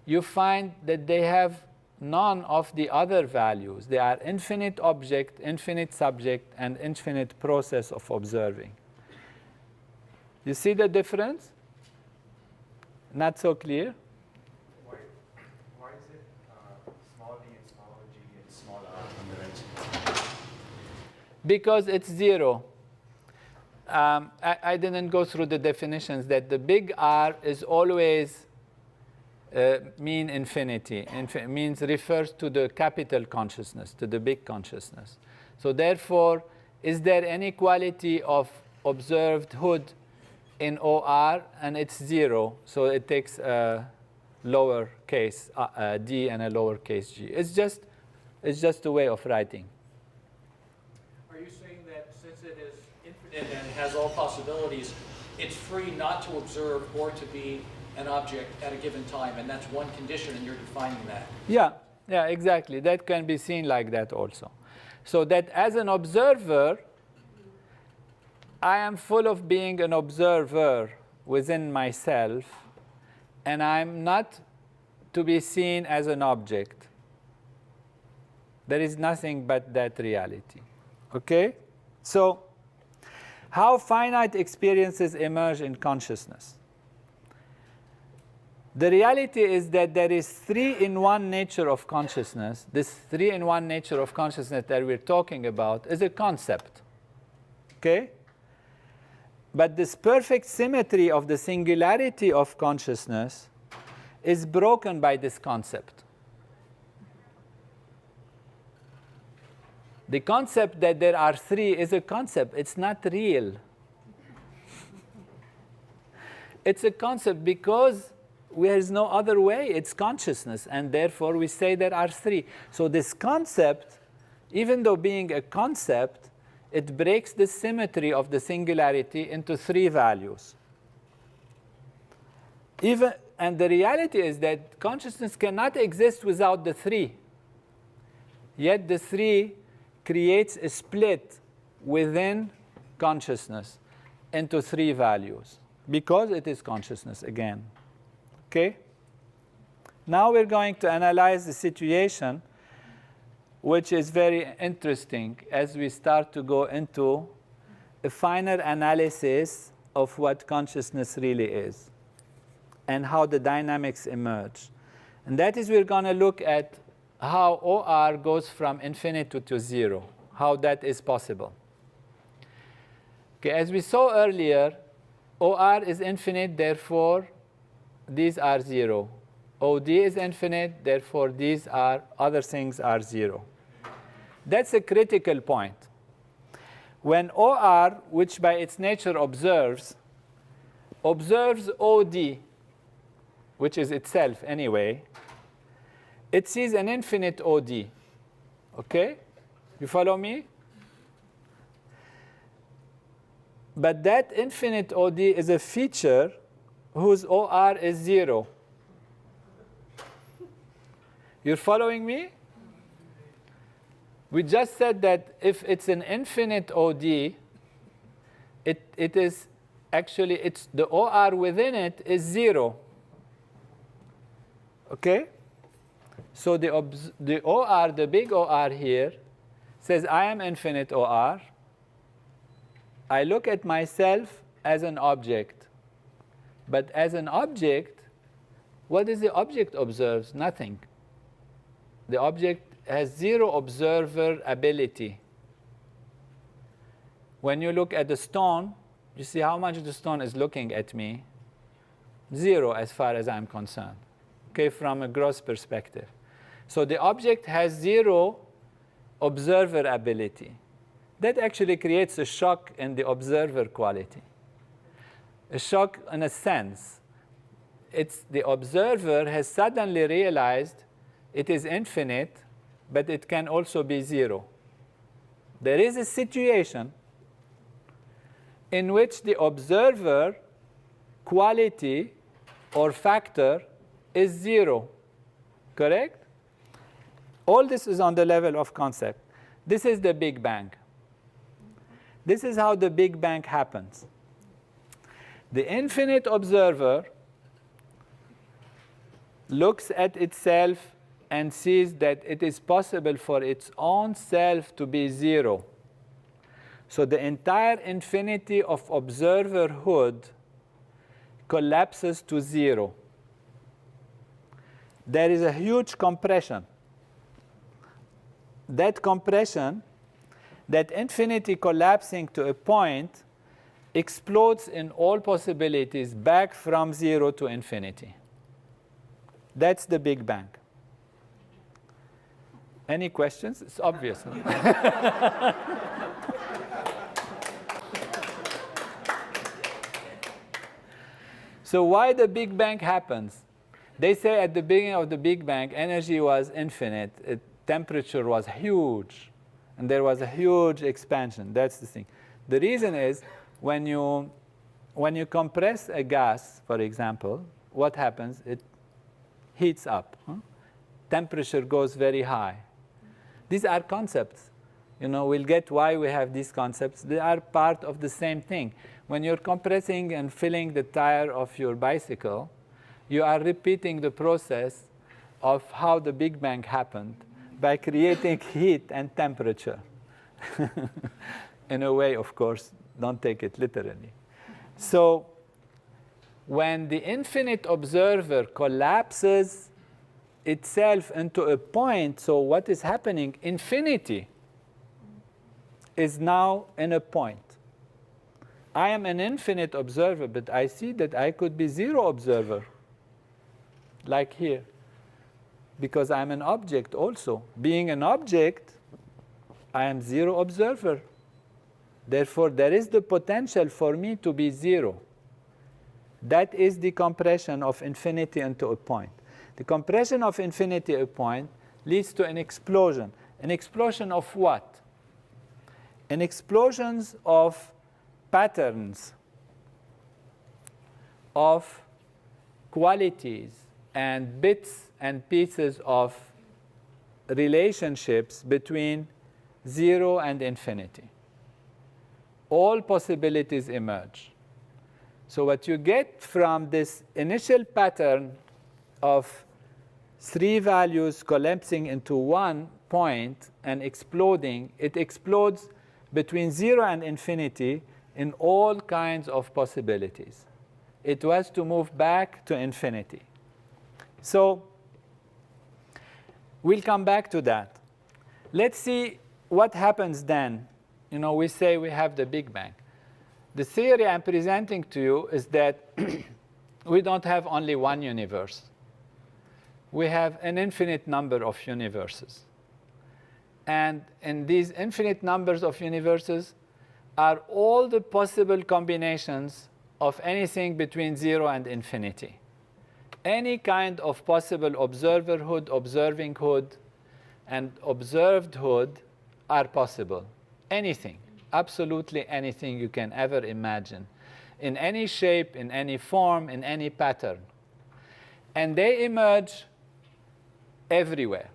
you find that they have none of the other values. They are infinite object, infinite subject, and infinite process of observing. You see the difference? Not so clear? Why is it small d and small g and small r on the right side? Because it's 0. I didn't go through the definitions that the big R is always mean infinity. Means refers to the capital consciousness, to the big consciousness. So therefore, is there any quality of observed hood in OR? And it's 0. So it takes a lower case d and a lower case g. It's just a way of writing. Are you saying that since it is infinite and has all possibilities, it's free not to observe or to be an object at a given time, and that's one condition, and you're defining that? Yeah, exactly. That can be seen like that also. So that as an observer, I am full of being an observer within myself, and I'm not to be seen as an object. There is nothing but that reality. Okay? So, how finite experiences emerge in consciousness? The reality is that there is 3-in-1 nature of consciousness. This 3-in-1 nature of consciousness that we're talking about is a concept. Okay? But this perfect symmetry of the singularity of consciousness is broken by this concept. The concept that there are 3 is a concept. It's not real. It's a concept because there is no other way. It's consciousness, and therefore we say there are 3. So this concept, even though being a concept, it breaks the symmetry of the singularity into 3 values. And the reality is that consciousness cannot exist without the 3. Yet the 3 creates a split within consciousness into 3 values because it is consciousness again. Okay? Now we're going to analyze the situation, which is very interesting as we start to go into a finer analysis of what consciousness really is and how the dynamics emerge. And that is, we're going to look at how OR goes from infinity to 0, how that is possible. Okay, as we saw earlier, OR is infinite, therefore these are 0. OD is infinite, therefore these are other things are 0. That's a critical point. When OR, which by its nature observes OD, which is itself anyway, it sees an infinite OD. Okay? You follow me? But that infinite OD is a feature whose OR is 0. You're following me? We just said that if it's an infinite OD, it is actually, the OR within it is 0. Okay? So the OR, the big OR here, says I am infinite OR. I look at myself as an object. But as an object, what does the object observe? Nothing. The object has 0 observer ability. When you look at the stone, you see how much the stone is looking at me? 0 as far as I'm concerned, okay, from a gross perspective. So the object has 0 observer ability. That actually creates a shock in the observer quality. A shock in a sense. It's the observer has suddenly realized it is infinite, but it can also be 0. There is a situation in which the observer quality or factor is 0. Correct? All this is on the level of concept. This is the Big Bang. This is how the Big Bang happens. The infinite observer looks at itself and sees that it is possible for its own self to be 0. So the entire infinity of observerhood collapses to 0. There is a huge compression. That compression, that infinity collapsing to a point, explodes in all possibilities back from 0 to infinity. That's the Big Bang. Any questions? It's obvious. Huh? So why the Big Bang happens? They say at the beginning of the Big Bang, energy was infinite. Temperature was huge. And there was a huge expansion. That's the thing. The reason is when you compress a gas, for example, what happens? It heats up. Huh? Temperature goes very high. These are concepts. We'll get why we have these concepts. They are part of the same thing. When you're compressing and filling the tire of your bicycle, you are repeating the process of how the Big Bang happened by creating heat and temperature. In a way, of course, don't take it literally. So when the infinite observer collapses itself into a point, so what is happening? Infinity is now in a point. I am an infinite observer, but I see that I could be 0 observer, like here, because I'm an object also. Being an object, I am 0 observer. Therefore, there is the potential for me to be 0. That is the compression of infinity into a point. The compression of infinity to a point leads to an explosion. An explosion of what? An explosion of patterns, of qualities, and bits and pieces of relationships between 0 and infinity. All possibilities emerge. So what you get from this initial pattern of 3 values collapsing into 1 point and exploding, it explodes between 0 and infinity in all kinds of possibilities. It was to move back to infinity. So we'll come back to that. Let's see what happens then. You know, we say we have the Big Bang. The theory I'm presenting to you is that we don't have only one universe. We have an infinite number of universes. And in these infinite numbers of universes are all the possible combinations of anything between 0 and infinity. Any kind of possible observerhood, observinghood, and observedhood are possible. Anything, absolutely anything you can ever imagine, in any shape, in any form, in any pattern. And they emerge everywhere,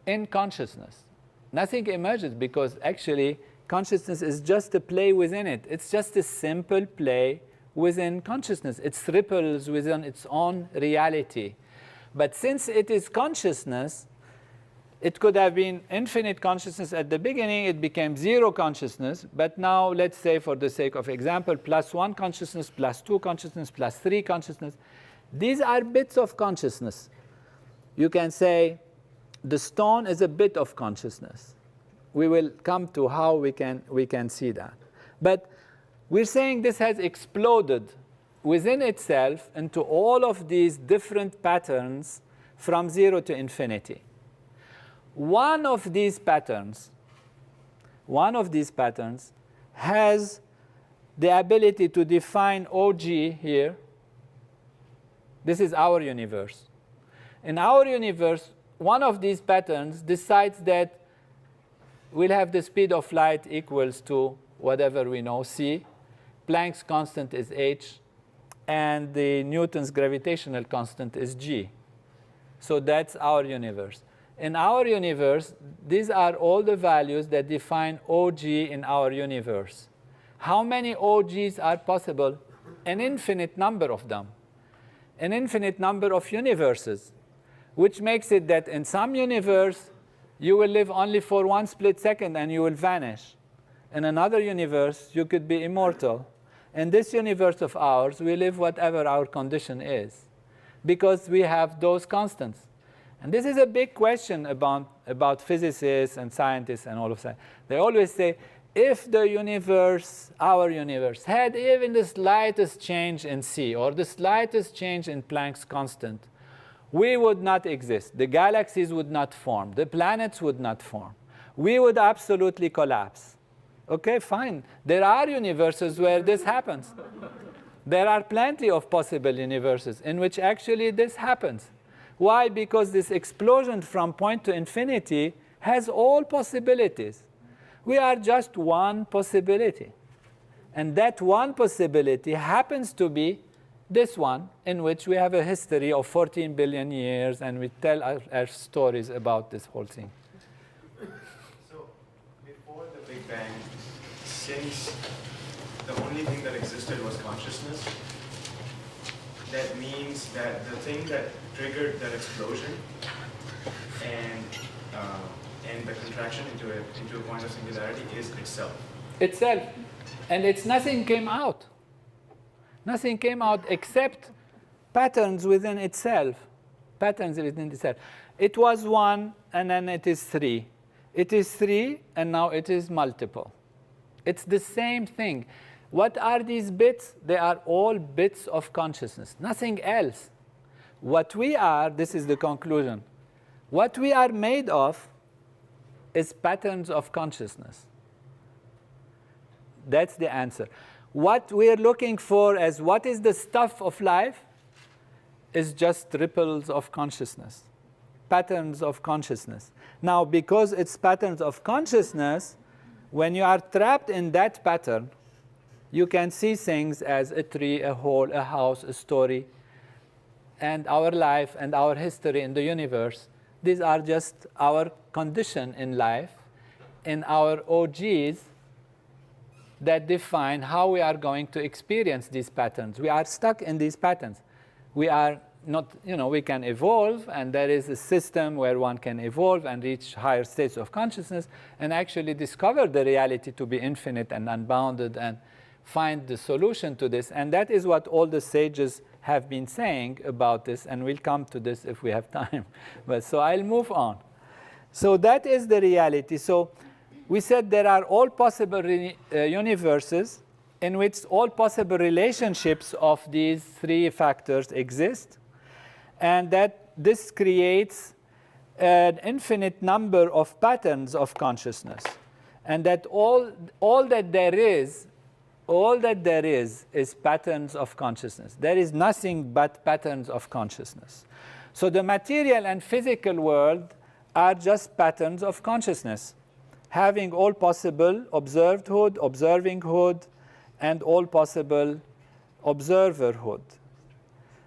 in consciousness. Nothing emerges because actually consciousness is just a play within it. It's just a simple play within consciousness. It's ripples within its own reality. But since it is consciousness, it could have been infinite consciousness at the beginning. It became 0 consciousness. But now, let's say, for the sake of example, +1 consciousness, +2 consciousness, +3 consciousness. These are bits of consciousness. You can say the stone is a bit of consciousness. We will come to how we can see that. But we're saying this has exploded within itself into all of these different patterns from 0 to infinity. One of these patterns has the ability to define OG here. This is our universe. In our universe, one of these patterns decides that we'll have the speed of light equals to whatever we know, c. Planck's constant is h. And the Newton's gravitational constant is g. So that's our universe. In our universe, these are all the values that define OG in our universe. How many OGs are possible? An infinite number of them. An infinite number of universes, which makes it that in some universe, you will live only for 1 split second and you will vanish. In another universe, you could be immortal. In this universe of ours, we live whatever our condition is, because we have those constants. And this is a big question about physicists and scientists and all of that. They always say, if the universe, our universe, had even the slightest change in c, or the slightest change in Planck's constant, we would not exist. The galaxies would not form. The planets would not form. We would absolutely collapse. OK, fine. There are universes where this happens. There are plenty of possible universes in which actually this happens. Why? Because this explosion from point to infinity has all possibilities. We are just one possibility. And that one possibility happens to be this one, in which we have a history of 14 billion years, and we tell our stories about this whole thing. So, before the Big Bang, since the only thing that existed was consciousness, that means that the thing that triggered that explosion and the contraction into a point of singularity is itself. Itself. And it's nothing came out. Nothing came out except patterns within itself. Patterns within itself. It was 1, and then it is 3. It is 3, and now it is multiple. It's the same thing. What are these bits? They are all bits of consciousness, nothing else. What we are, this is the conclusion, what we are made of is patterns of consciousness. That's the answer. What we are looking for as what is the stuff of life is just ripples of consciousness, patterns of consciousness. Now, because it's patterns of consciousness, when you are trapped in that pattern, you can see things as a tree, a hole, a house, a story, and our life and our history in the universe. These are just our condition in life, in our OGs that define how we are going to experience these patterns. We are stuck in these patterns. We are not, we can evolve, and there is a system where one can evolve and reach higher states of consciousness and actually discover the reality to be infinite and unbounded. And find the solution to this. And that is what all the sages have been saying about this, and we'll come to this if we have time. But so I'll move on. So that is the reality. So we said there are all possible universes in which all possible relationships of these three factors exist, and that this creates an infinite number of patterns of consciousness, and that all that there is patterns of consciousness. There is nothing but patterns of consciousness. So the material and physical world are just patterns of consciousness, having all possible observedhood, observinghood, and all possible observerhood.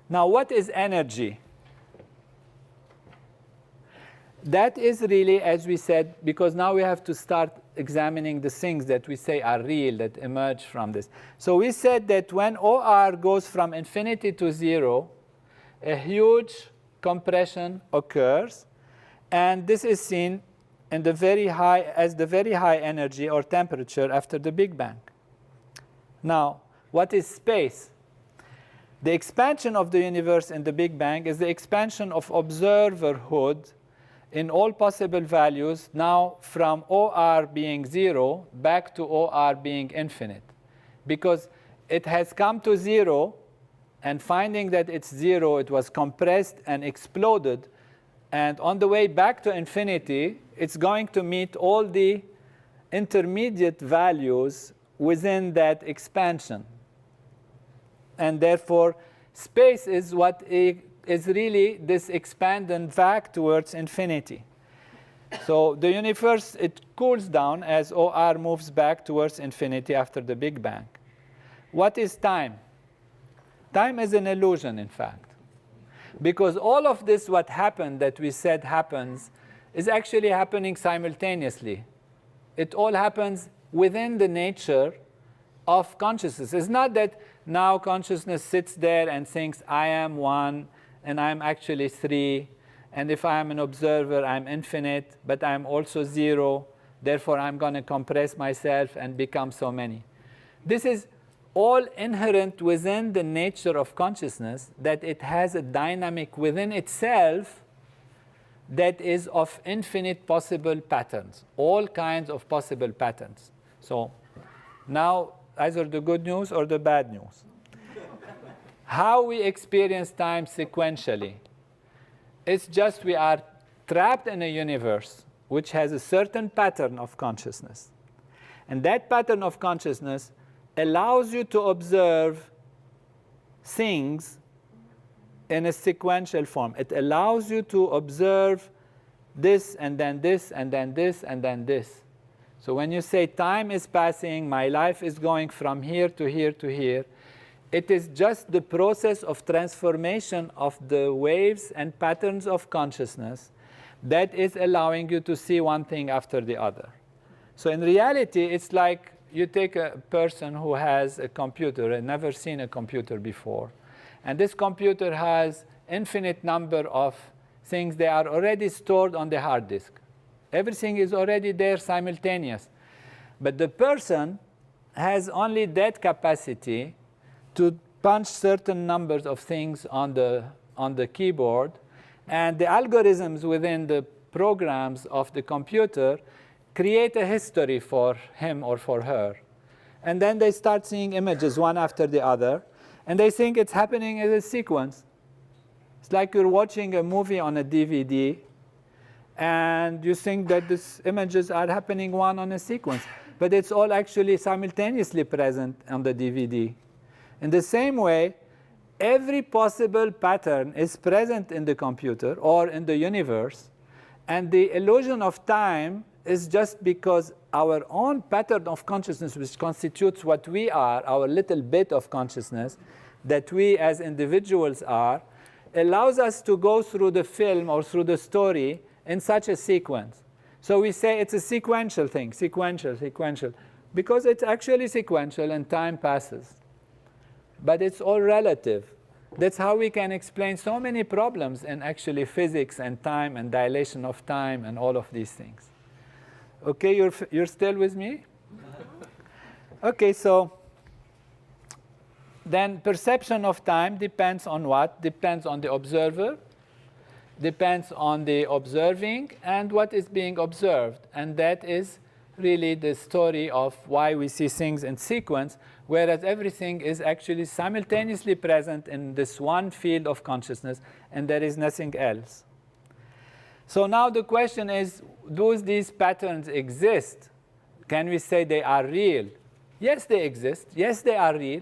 Now, what is energy? That is really, as we said, because now we have to start examining the things that we say are real, that emerge from this. So we said that when OR goes from infinity to 0, a huge compression occurs, and this is seen in the very high energy or temperature after the Big Bang. Now, what is space? The expansion of the universe in the Big Bang is the expansion of observerhood in all possible values, now from OR being 0 back to OR being infinite. Because it has come to 0, and finding that it's 0, it was compressed and exploded. And on the way back to infinity, it's going to meet all the intermediate values within that expansion. And therefore, space is what is really this expanding back towards infinity. So the universe, it cools down as OR moves back towards infinity after the Big Bang. What is time? Time is an illusion, in fact. Because all of this, what happened, that we said happens, is actually happening simultaneously. It all happens within the nature of consciousness. It's not that now consciousness sits there and thinks, I am one, and I'm actually 3, and if I am an observer, I'm infinite, but I'm also 0, therefore I'm going to compress myself and become so many. This is all inherent within the nature of consciousness, that it has a dynamic within itself that is of infinite possible patterns, all kinds of possible patterns. So now, either the good news or the bad news. How we experience time sequentially. It's just we are trapped in a universe which has a certain pattern of consciousness. And that pattern of consciousness allows you to observe things in a sequential form. It allows you to observe this, and then this, and then this, and then this. So when you say time is passing, my life is going from here to here to here, it is just the process of transformation of the waves and patterns of consciousness that is allowing you to see one thing after the other. So in reality, it's like you take a person who has a computer and never seen a computer before. And this computer has infinite number of things that are already stored on the hard disk. Everything is already there simultaneous. But the person has only that capacity to punch certain numbers of things on the keyboard. And the algorithms within the programs of the computer create a history for him or for her. And then they start seeing images one after the other. And they think it's happening as a sequence. It's like you're watching a movie on a DVD, and you think that these images are happening one on a sequence. But it's all actually simultaneously present on the DVD. In the same way, every possible pattern is present in the computer or in the universe. And the illusion of time is just because our own pattern of consciousness, which constitutes what we are, our little bit of consciousness, that we as individuals are, allows us to go through the film or through the story in such a sequence. So we say it's a sequential thing, sequential, because it's actually sequential and time passes. But it's all relative. That's how we can explain so many problems in actually physics and time and dilation of time and all of these things. Okay, you're still with me? Okay, so then perception of time depends on what? Depends on the observer, depends on the observing, and what is being observed. And that is really the story of why we see things in sequence, whereas everything is actually simultaneously present in this one field of consciousness, and there is nothing else. So now the question is, do these patterns exist? Can we say they are real? Yes, they exist. Yes, they are real,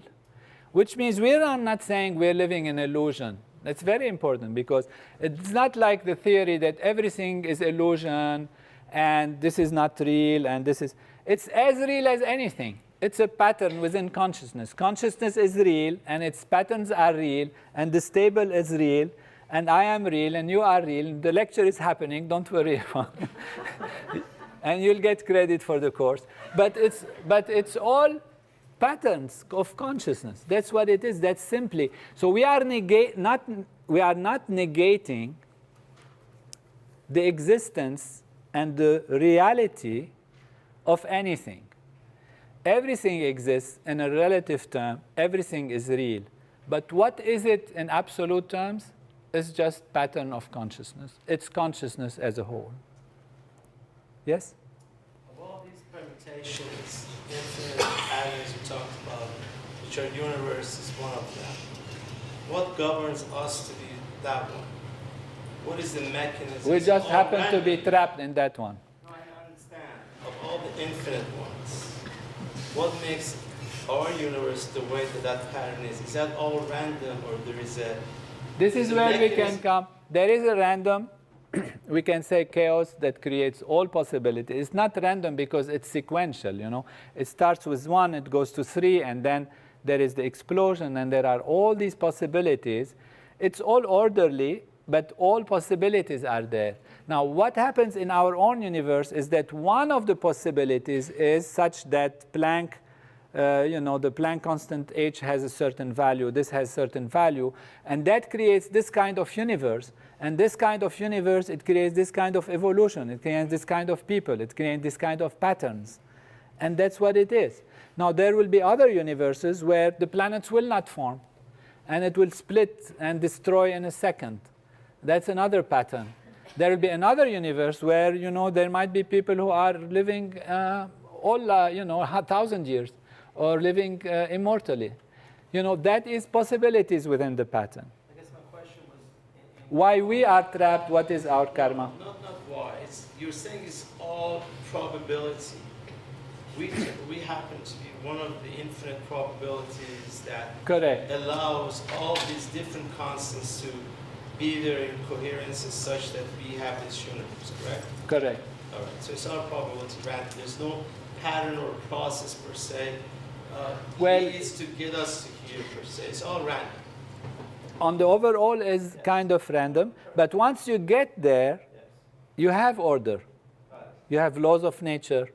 which means we are not saying we're living in illusion. That's very important, because it's not like the theory that everything is illusion and this is not real and this is. It's as real as anything. It's a pattern within consciousness. Consciousness is real, and its patterns are real, and this table is real, and I am real, and you are real. The lecture is happening. Don't worry. And you'll get credit for the course. But it's all patterns of consciousness. That's what it is. That's simply. So we are not negating the existence and the reality of anything. Everything exists in a relative term. Everything is real. But what is it in absolute terms? It's just pattern of consciousness. It's consciousness as a whole. Yes? Of all these permutations, infinite patterns you talked about, which our universe is one of them, what governs us to be that one? What is the mechanism? We just happen to be trapped in that one. No, I understand. Of all the infinite ones, what makes our universe the way that pattern is? Is that all random, or there is a... This is where we can come. There is a random, we can say chaos that creates all possibilities. It's not random because it's sequential, you know. It starts with 1, it goes to 3, and then there is the explosion, and there are all these possibilities. It's all orderly, but all possibilities are there. Now, what happens in our own universe is that one of the possibilities is such that Planck, the Planck constant h has a certain value, this has certain value, and that creates this kind of universe. And this kind of universe, it creates this kind of evolution, it creates this kind of people, it creates this kind of patterns. And that's what it is. Now, there will be other universes where the planets will not form, and it will split and destroy in a second. That's another pattern. There will be another universe where, there might be people who are living 1,000 years, or living immortally. That is possibilities within the pattern. I guess my question was... Why we are trapped, what is our karma? Not why. You're saying it's all probability. We happen to be one of the infinite probabilities that Correct. allows all these different constants to be there in coherences such that we have this universe, correct? Correct. All right, so it's all probability random. There's no pattern or process per se. Leads to get us to here per se. It's all random. On the overall is kind of random, but once you get there, you have order. You have laws of nature.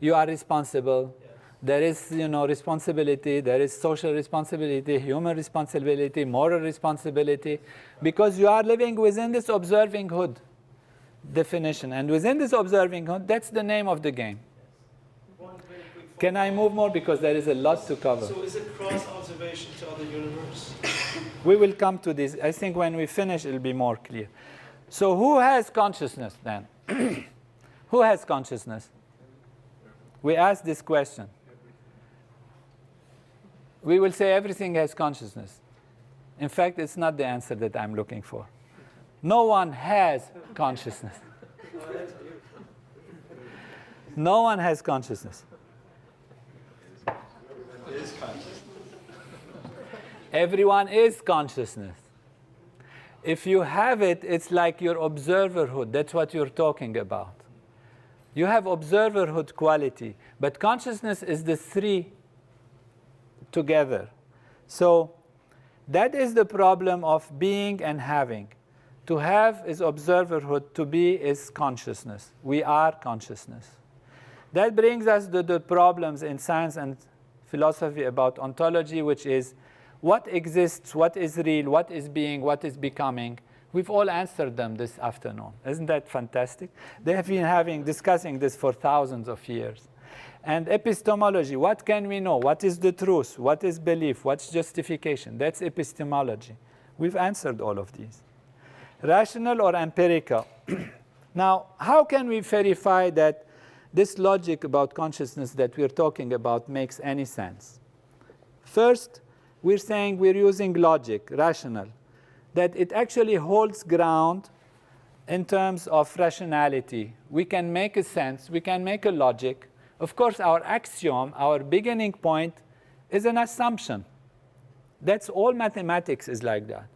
You are responsible. There is, responsibility. There is social responsibility, human responsibility, moral responsibility, because you are living within this observing hood definition. And within this observing hood, that's the name of the game. Can I move more? Because there is a lot to cover. So is it cross-observation to other universe? We will come to this. I think when we finish, it'll be more clear. So who has consciousness then? Who has consciousness? We ask this question. We will say everything has consciousness. In fact, it's not the answer that I'm looking for. No one has consciousness. No one has consciousness. Everyone is consciousness. If you have it, it's like your observerhood. That's what you're talking about. You have observerhood quality, but consciousness is the three together. So that is the problem of being and having. To have is observerhood, to be is consciousness. We are consciousness. That brings us to the problems in science and philosophy about ontology, which is what exists, what is real, what is being, what is becoming. We've all answered them this afternoon. Isn't that fantastic? They have been discussing this for thousands of years. And epistemology, what can we know? What is the truth? What is belief? What's justification? That's epistemology. We've answered all of these. Rational or empirical? Now, how can we verify that this logic about consciousness that we're talking about makes any sense? First, we're saying we're using logic, rational, that it actually holds ground in terms of rationality. We can make a sense, we can make a logic. Of course, our axiom, our beginning point, is an assumption. That's all mathematics is like that.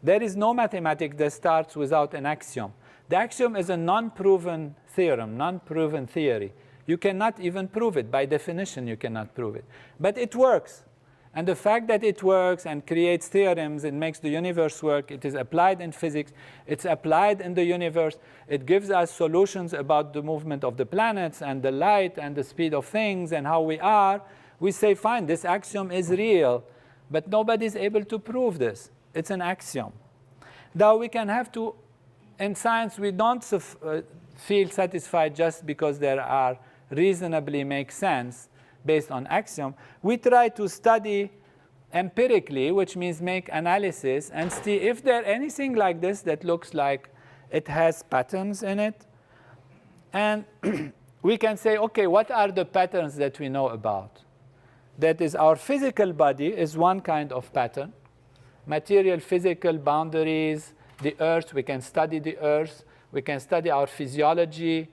There is no mathematics that starts without an axiom. The axiom is a non-proven theorem, non-proven theory. You cannot even prove it. By definition, you cannot prove it. But it works. And the fact that it works and creates theorems, it makes the universe work, it is applied in physics, it's applied in the universe, it gives us solutions about the movement of the planets and the light and the speed of things and how we are. We say, fine, this axiom is real, but nobody is able to prove this. It's an axiom. Now we can have to, in science, we don't feel satisfied just because there are reasonably make sense based on axiom. We try to study empirically, which means make analysis, and see if there's anything like this that looks like it has patterns in it. And we can say, OK, what are the patterns that we know about? That is, our physical body is one kind of pattern. Material, physical boundaries, the Earth, we can study the Earth. We can study our physiology.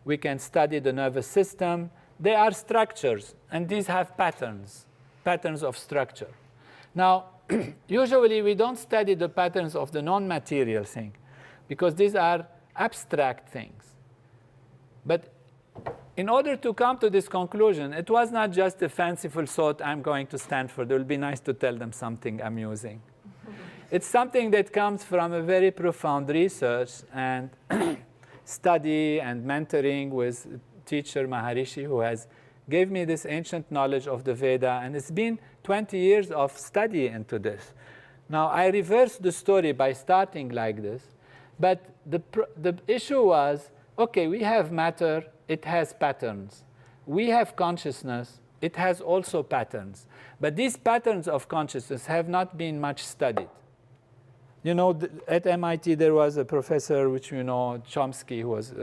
We can study the nervous system. They are structures, and these have patterns, patterns of structure. Now, usually we don't study the patterns of the non-material thing, because these are abstract things. But in order to come to this conclusion, it was not just a fanciful thought, I'm going to Stanford. It will be nice to tell them something amusing. It's something that comes from a very profound research and study and mentoring with teacher Maharishi, who has gave me this ancient knowledge of the Veda, and it's been 20 years of study into this. Now, I reversed the story by starting like this, but the issue was, OK, we have matter, it has patterns. We have consciousness, it has also patterns. But these patterns of consciousness have not been much studied. You know, at MIT, there was a professor, which you know, Chomsky, who was,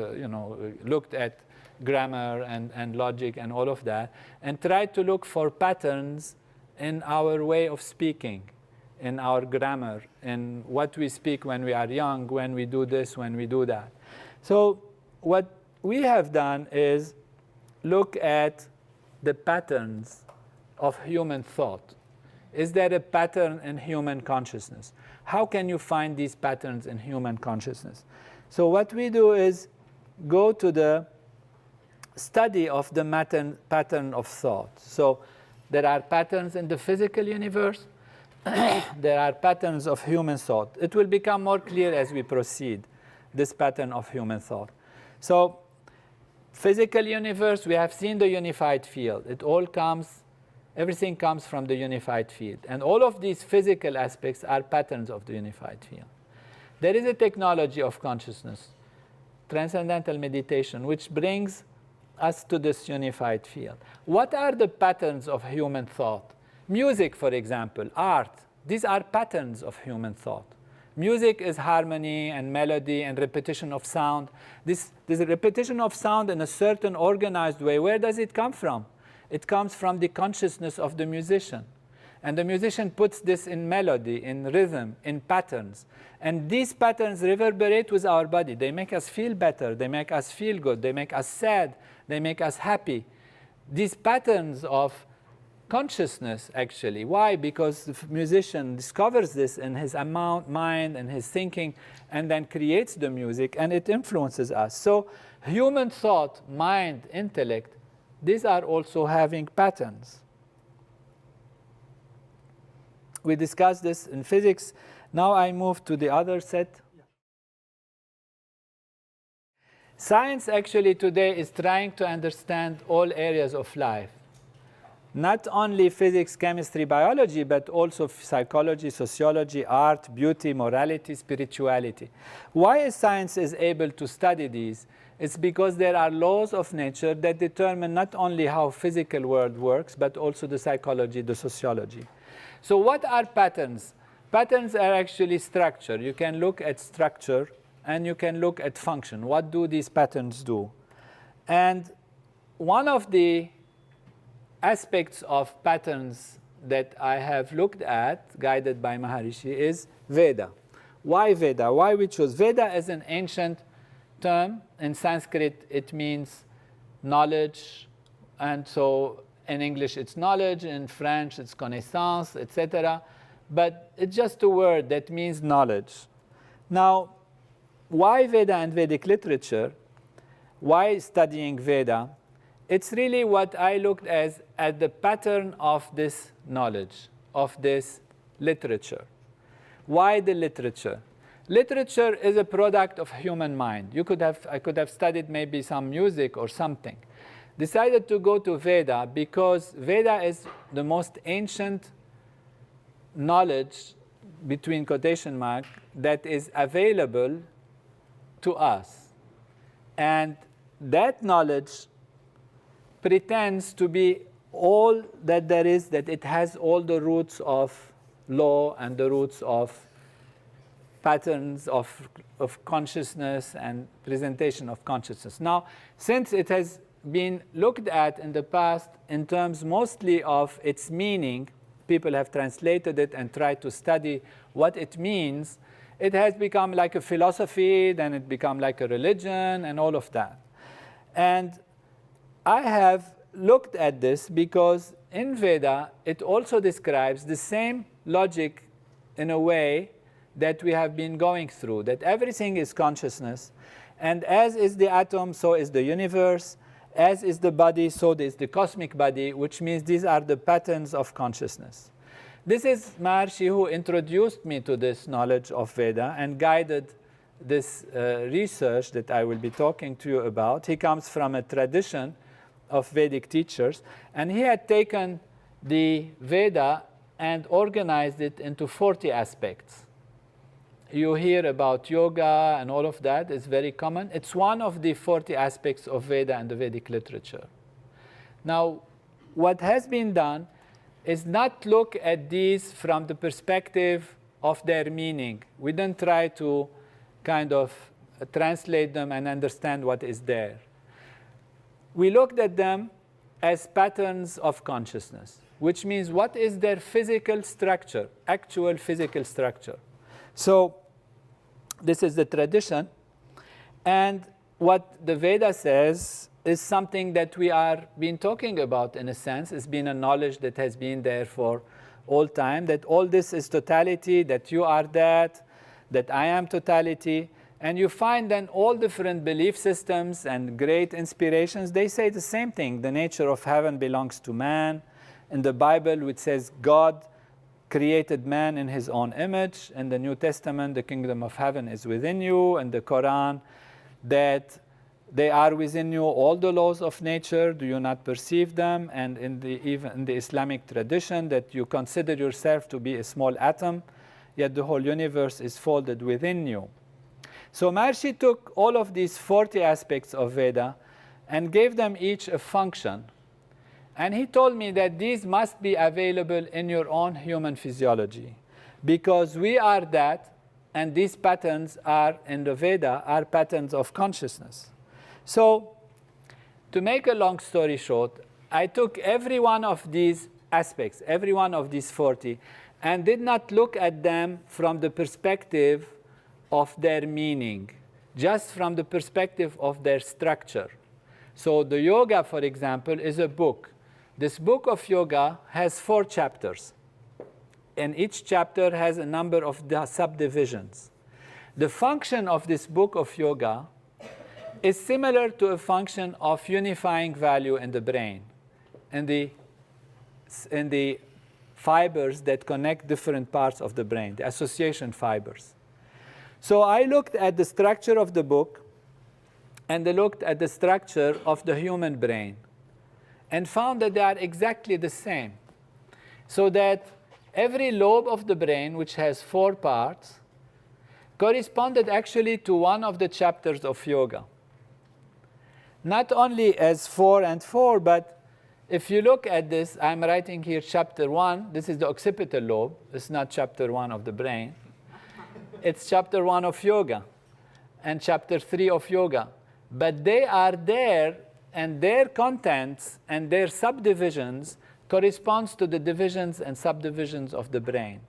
looked at grammar and logic and all of that, and tried to look for patterns in our way of speaking, in our grammar, in what we speak when we are young, when we do this, when we do that. So what we have done is look at the patterns of human thought. Is there a pattern in human consciousness? How can you find these patterns in human consciousness? So what we do is go to the study of the pattern of thought. So there are patterns in the physical universe. There are patterns of human thought. It will become more clear as we proceed, this pattern of human thought. So physical universe, we have seen the unified field. It all comes, everything comes from the unified field. And all of these physical aspects are patterns of the unified field. There is a technology of consciousness, transcendental meditation, which brings us to this unified field. What are the patterns of human thought? Music, for example, art. These are patterns of human thought. Music is harmony and melody and repetition of sound. This repetition of sound in a certain organized way, where does it come from? It comes from the consciousness of the musician. And the musician puts this in melody, in rhythm, in patterns. And these patterns reverberate with our body. They make us feel better. They make us feel good. They make us sad. They make us happy. These patterns of consciousness, actually. Why? Because the musician discovers this in his mind and his thinking, and then creates the music, and it influences us. So human thought, mind, intellect, these are also having patterns. We discussed this in physics. Now I move to the other set. Science actually today is trying to understand all areas of life. not only physics, chemistry, biology, but also psychology, sociology, art, beauty, morality, spirituality. Why a science is able to study these? It's because there are laws of nature that determine not only how physical world works, but also the psychology, the sociology. So what are patterns? Patterns are actually structure. You can look at structure and you can look at function. What do these patterns do? And one of the aspects of patterns that I have looked at, guided by Maharishi, is Veda. Why Veda? Why we chose? Veda is an ancient term. In Sanskrit, it means knowledge. And so in English, it's knowledge. In French, it's connaissance, etc. But it's just a word that means knowledge. Now, why Veda and Vedic literature? Why studying Veda? It's really what I looked at the pattern of this knowledge, of this literature. Why the literature? Literature is a product of human mind. I could have studied maybe some music or something. Decided to go to Veda because Veda is the most ancient knowledge, between quotation marks, that is available to us. And that knowledge pretends to be all that there is, that it has all the roots of law and the roots of patterns of consciousness and presentation of consciousness. Now, since it has been looked at in the past in terms mostly of its meaning, people have translated it and tried to study what it means, it has become like a philosophy, then it become like a religion and all of that. And I have looked at this because in Veda, it also describes the same logic in a way that we have been going through, that everything is consciousness. And as is the atom, so is the universe. As is the body, so is the cosmic body, which means these are the patterns of consciousness. This is Maharishi who introduced me to this knowledge of Veda and guided this research that I will be talking to you about. He comes from a tradition of Vedic teachers, and he had taken the Veda and organized it into 40 aspects. You hear about yoga and all of that. It's very common. It's one of the 40 aspects of Veda and the Vedic literature. Now, what has been done is not look at these from the perspective of their meaning. We don't try to kind of translate them and understand what is there. We looked at them as patterns of consciousness, which means what is their physical structure, actual physical structure. So this is the tradition. And what the Veda says is something that we are been talking about in a sense. It's been a knowledge that has been there for all time, that all this is totality, that you are that I am totality. And you find then all different belief systems and great inspirations, they say the same thing. The nature of heaven belongs to man. In the Bible, which says God created man in his own image. In the New Testament, the kingdom of heaven is within you. In the Quran, that they are within you, all the laws of nature. Do you not perceive them? And even in the Islamic tradition, that you consider yourself to be a small atom, yet the whole universe is folded within you. So Maharishi took all of these 40 aspects of Veda and gave them each a function. And he told me that these must be available in your own human physiology, because we are that, and these patterns are in the Veda are patterns of consciousness. So to make a long story short, I took every one of these aspects, every one of these 40, and did not look at them from the perspective of their meaning, just from the perspective of their structure. So the yoga, for example, is a book. This book of yoga has 4 chapters, and each chapter has a number of subdivisions. The function of this book of yoga is similar to a function of unifying value in the brain, in the fibers that connect different parts of the brain, the association fibers. So I looked at the structure of the book, and I looked at the structure of the human brain. and found that they are exactly the same. So that every lobe of the brain, which has 4 parts, corresponded actually to one of the chapters of yoga. Not only as 4 and 4, but if you look at this, I'm writing here chapter 1. This is the occipital lobe. It's not chapter 1 of the brain. It's chapter 1 of yoga and chapter 3 of yoga. But they are there, and their contents and their subdivisions corresponds to the divisions and subdivisions of the brain.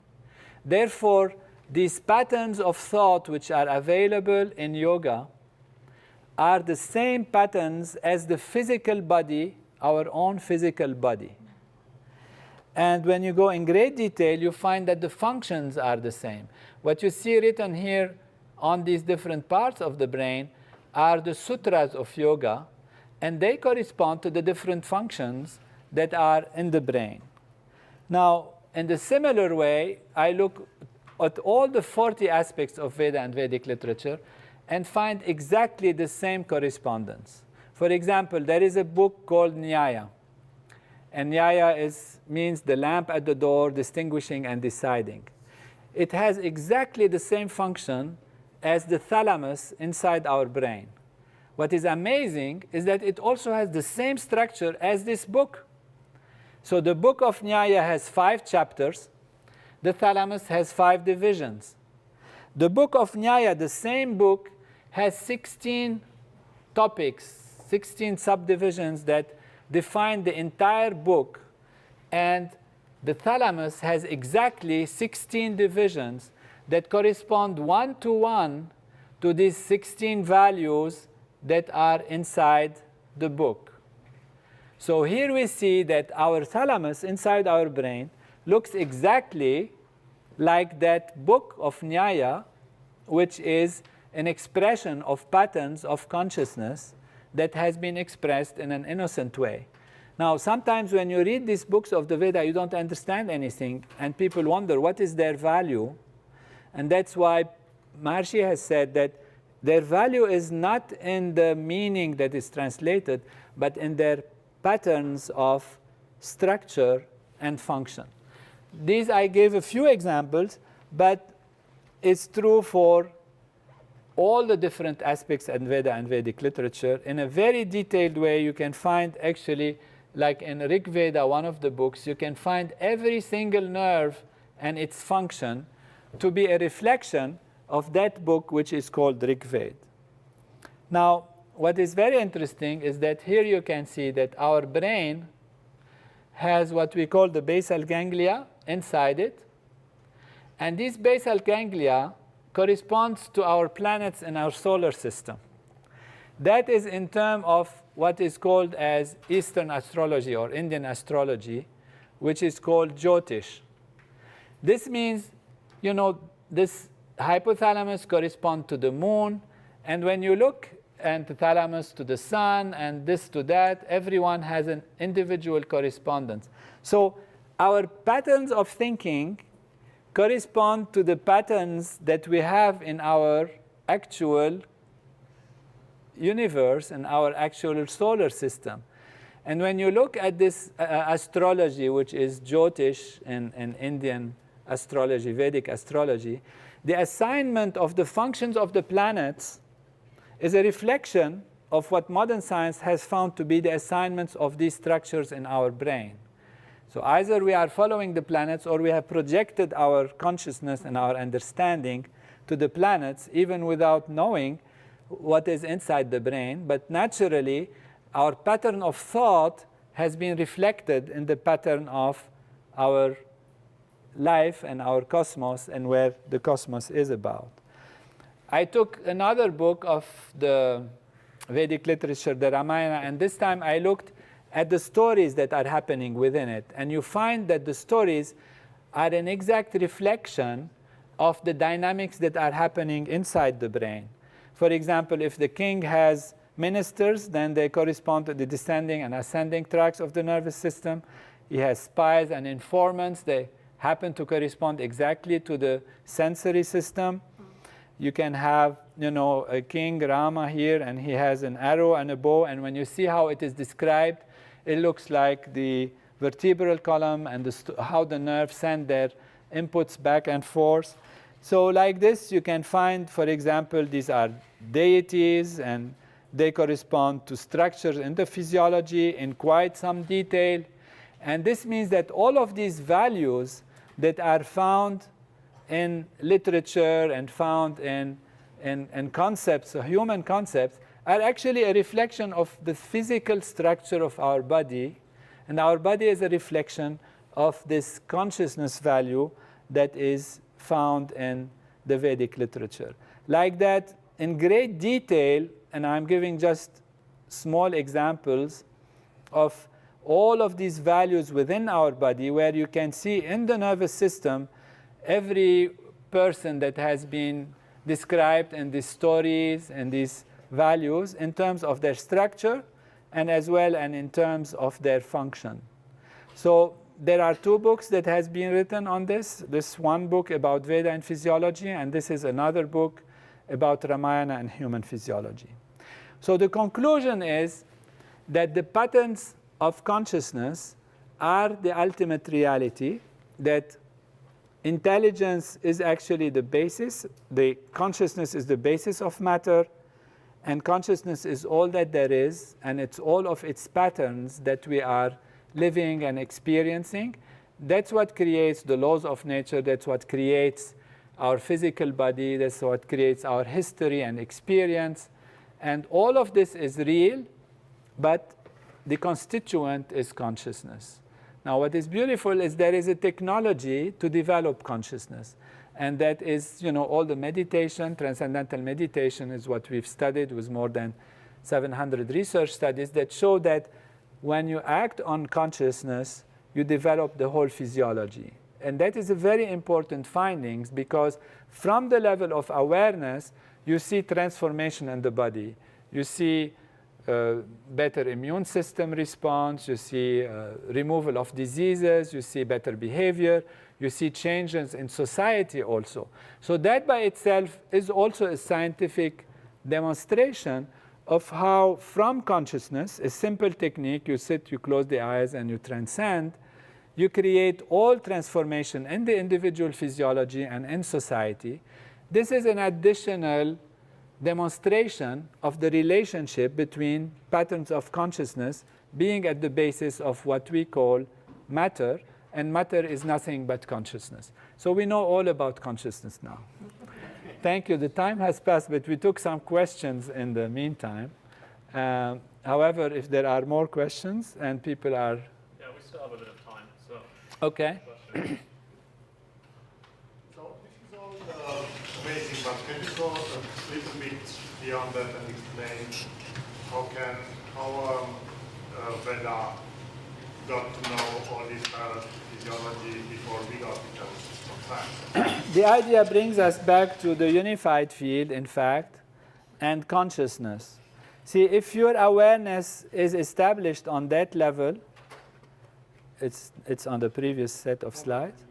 Therefore, these patterns of thought which are available in yoga are the same patterns as the physical body, our own physical body. And when you go in great detail, you find that the functions are the same. What you see written here on these different parts of the brain are the sutras of yoga, and they correspond to the different functions that are in the brain. Now, in the similar way, I look at all the 40 aspects of Veda and Vedic literature and find exactly the same correspondence. For example, there is a book called Nyaya. And Nyaya means the lamp at the door, distinguishing and deciding. It has exactly the same function as the thalamus inside our brain. What is amazing is that it also has the same structure as this book. So the book of Nyaya has 5 chapters. The thalamus has 5 divisions. The book of Nyaya, the same book, has 16 topics, 16 subdivisions that define the entire book. And the thalamus has exactly 16 divisions that correspond one-to-one to these 16 values that are inside the book. So here we see that our thalamus inside our brain looks exactly like that book of Nyaya, which is an expression of patterns of consciousness that has been expressed in an innocent way. Now, sometimes when you read these books of the Veda, you don't understand anything, and people wonder what is their value. And that's why Maharshi has said that their value is not in the meaning that is translated, but in their patterns of structure and function. These I gave a few examples, but it's true for all the different aspects in Veda and Vedic literature. In a very detailed way, you can find actually, like in Rig Veda, one of the books, you can find every single nerve and its function to be a reflection of that book, which is called Rig Veda. Now, what is very interesting is that here you can see that our brain has what we call the basal ganglia inside it. And these basal ganglia corresponds to our planets in our solar system. That is in terms of what is called as Eastern astrology or Indian astrology, which is called Jyotish. This means, this hypothalamus corresponds to the moon, and when you look at the thalamus to the sun and this to that, everyone has an individual correspondence. So our patterns of thinking correspond to the patterns that we have in our actual universe, in our actual solar system. And when you look at this astrology, which is Jyotish in Indian astrology, Vedic astrology, the assignment of the functions of the planets is a reflection of what modern science has found to be the assignments of these structures in our brain. So either we are following the planets or we have projected our consciousness and our understanding to the planets, even without knowing what is inside the brain. But naturally, our pattern of thought has been reflected in the pattern of our life and our cosmos and where the cosmos is about. I took another book of the Vedic literature, the Ramayana, and this time I looked at the stories that are happening within it. And you find that the stories are an exact reflection of the dynamics that are happening inside the brain. For example, if the king has ministers, then they correspond to the descending and ascending tracts of the nervous system. He has spies and informants. They happen to correspond exactly to the sensory system. You can have, a king, Rama here, and he has an arrow and a bow. And when you see how it is described It looks like the vertebral column and how the nerves send their inputs back and forth. So like this, you can find, for example, these are deities, and they correspond to structures in the physiology in quite some detail. And this means that all of these values that are found in literature and found in concepts, human concepts, are actually a reflection of the physical structure of our body. And our body is a reflection of this consciousness value that is found in the Vedic literature. Like that, in great detail, and I'm giving just small examples of all of these values within our body, where you can see in the nervous system every person that has been described in these stories and these values in terms of their structure and as well and in terms of their function. So there are 2 books that has been written on this. This one book about Veda and physiology, and this is another book about Ramayana and human physiology. So the conclusion is that the patterns of consciousness are the ultimate reality, that intelligence is actually the basis, the consciousness is the basis of matter, and consciousness is all that there is, and it's all of its patterns that we are living and experiencing. That's what creates the laws of nature, that's what creates our physical body, that's what creates our history and experience. And all of this is real, but the constituent is consciousness. Now, what is beautiful is there is a technology to develop consciousness. And that is, all the meditation, transcendental meditation is what we've studied with more than 700 research studies that show that when you act on consciousness, you develop the whole physiology. And that is a very important finding, because from the level of awareness, you see transformation in the body. You see better immune system response, you see removal of diseases, you see better behavior, you see changes in society also. So that by itself is also a scientific demonstration of how from consciousness, a simple technique, you sit, you close the eyes, and you transcend, you create all transformation in the individual physiology and in society. This is an additional demonstration of the relationship between patterns of consciousness being at the basis of what we call matter, and matter is nothing but consciousness. So we know all about consciousness now. Thank you. The time has passed, but we took some questions in the meantime. However, if there are more questions and people are... Yeah, we still have a bit of time. So. Okay. So this is all amazing, but can you go a little bit beyond that and explain how Veda got to know all this physiology before we got to know science? The idea brings us back to the unified field, in fact, and consciousness. See, if your awareness is established on that level, it's on the previous set of slides.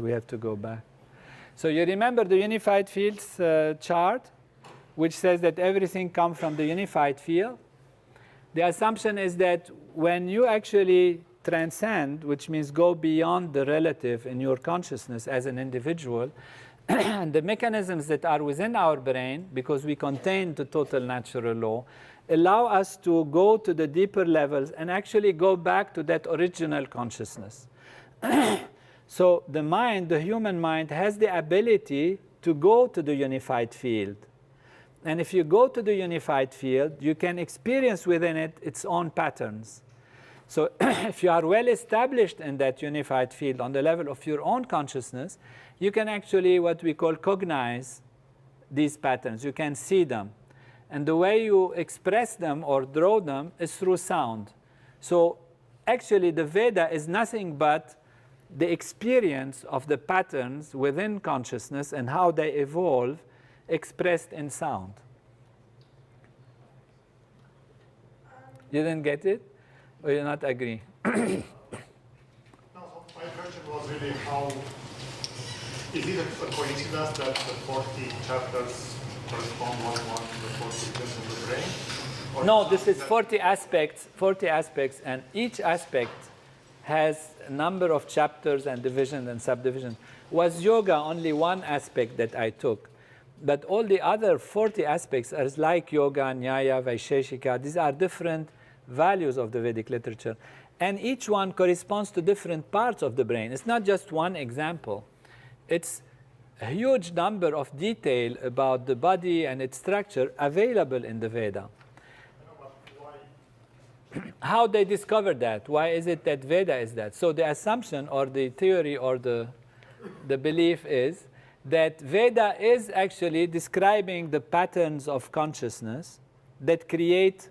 We have to go back. So you remember the unified fields chart, which says that everything comes from the unified field? The assumption is that when you actually transcend, which means go beyond the relative in your consciousness as an individual, and the mechanisms that are within our brain, because we contain the total natural law, allow us to go to the deeper levels and actually go back to that original consciousness. So the mind, the human mind, has the ability to go to the unified field. And if you go to the unified field, you can experience within it its own patterns. So if you are well established in that unified field on the level of your own consciousness, you can actually what we call cognize these patterns. You can see them. And the way you express them or draw them is through sound. So actually the Veda is nothing but the experience of the patterns within consciousness and how they evolve expressed in sound. You didn't get it? Or you not agree? No, my question was really how, is it a coincidence that the 40 chapters correspond one to the 40 regions in the brain? Or No, this is 40 aspects, and each aspect has a number of chapters and divisions and subdivisions. Was yoga only one aspect that I took? But all the other 40 aspects are like yoga, nyaya, vaisheshika. These are different values of the Vedic literature. And each one corresponds to different parts of the brain. It's not just one example. It's a huge number of detail about the body and its structure available in the Veda. How they discovered that? Why is it that Veda is that? So the assumption or the theory or the belief is that Veda is actually describing the patterns of consciousness that create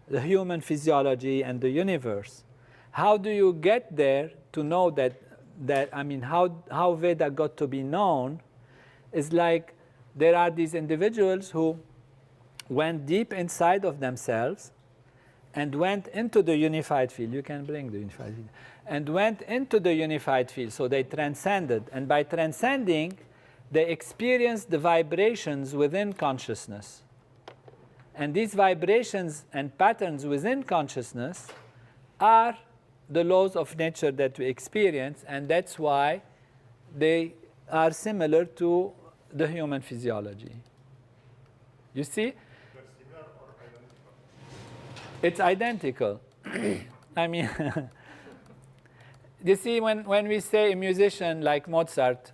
the human physiology and the universe. How do you get there to know how Veda got to be known is like there are these individuals who went deep inside of themselves and went into the unified field. You can bring the unified field. And went into the unified field. So they transcended. And by transcending, they experienced the vibrations within consciousness. And these vibrations and patterns within consciousness are the laws of nature that we experience. And that's why they are similar to the human physiology. You see? It's identical. I mean, you see, when we say a musician like Mozart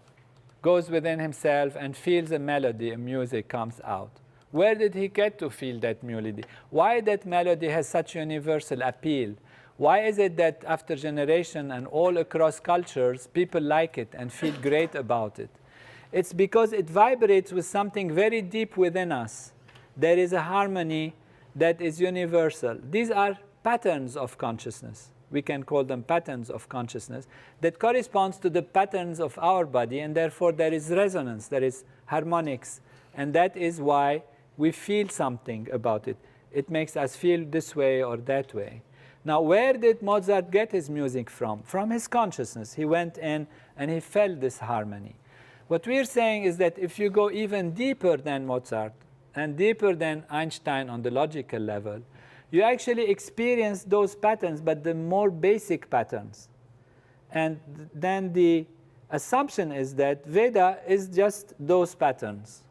goes within himself and feels a melody, a music comes out, where did he get to feel that melody? Why that melody has such universal appeal? Why is it that after generation and all across cultures, people like it and feel great about it? It's because it vibrates with something very deep within us. There is a harmony that is universal. These are patterns of consciousness. We can call them patterns of consciousness that corresponds to the patterns of our body, and therefore there is resonance, there is harmonics, and that is why we feel something about it. It makes us feel this way or that way. Now, where did Mozart get his music from? From his consciousness. He went in and he felt this harmony. What we're saying is that if you go even deeper than Mozart, and deeper than Einstein on the logical level, you actually experience those patterns, but the more basic patterns. And then the assumption is that Veda is just those patterns.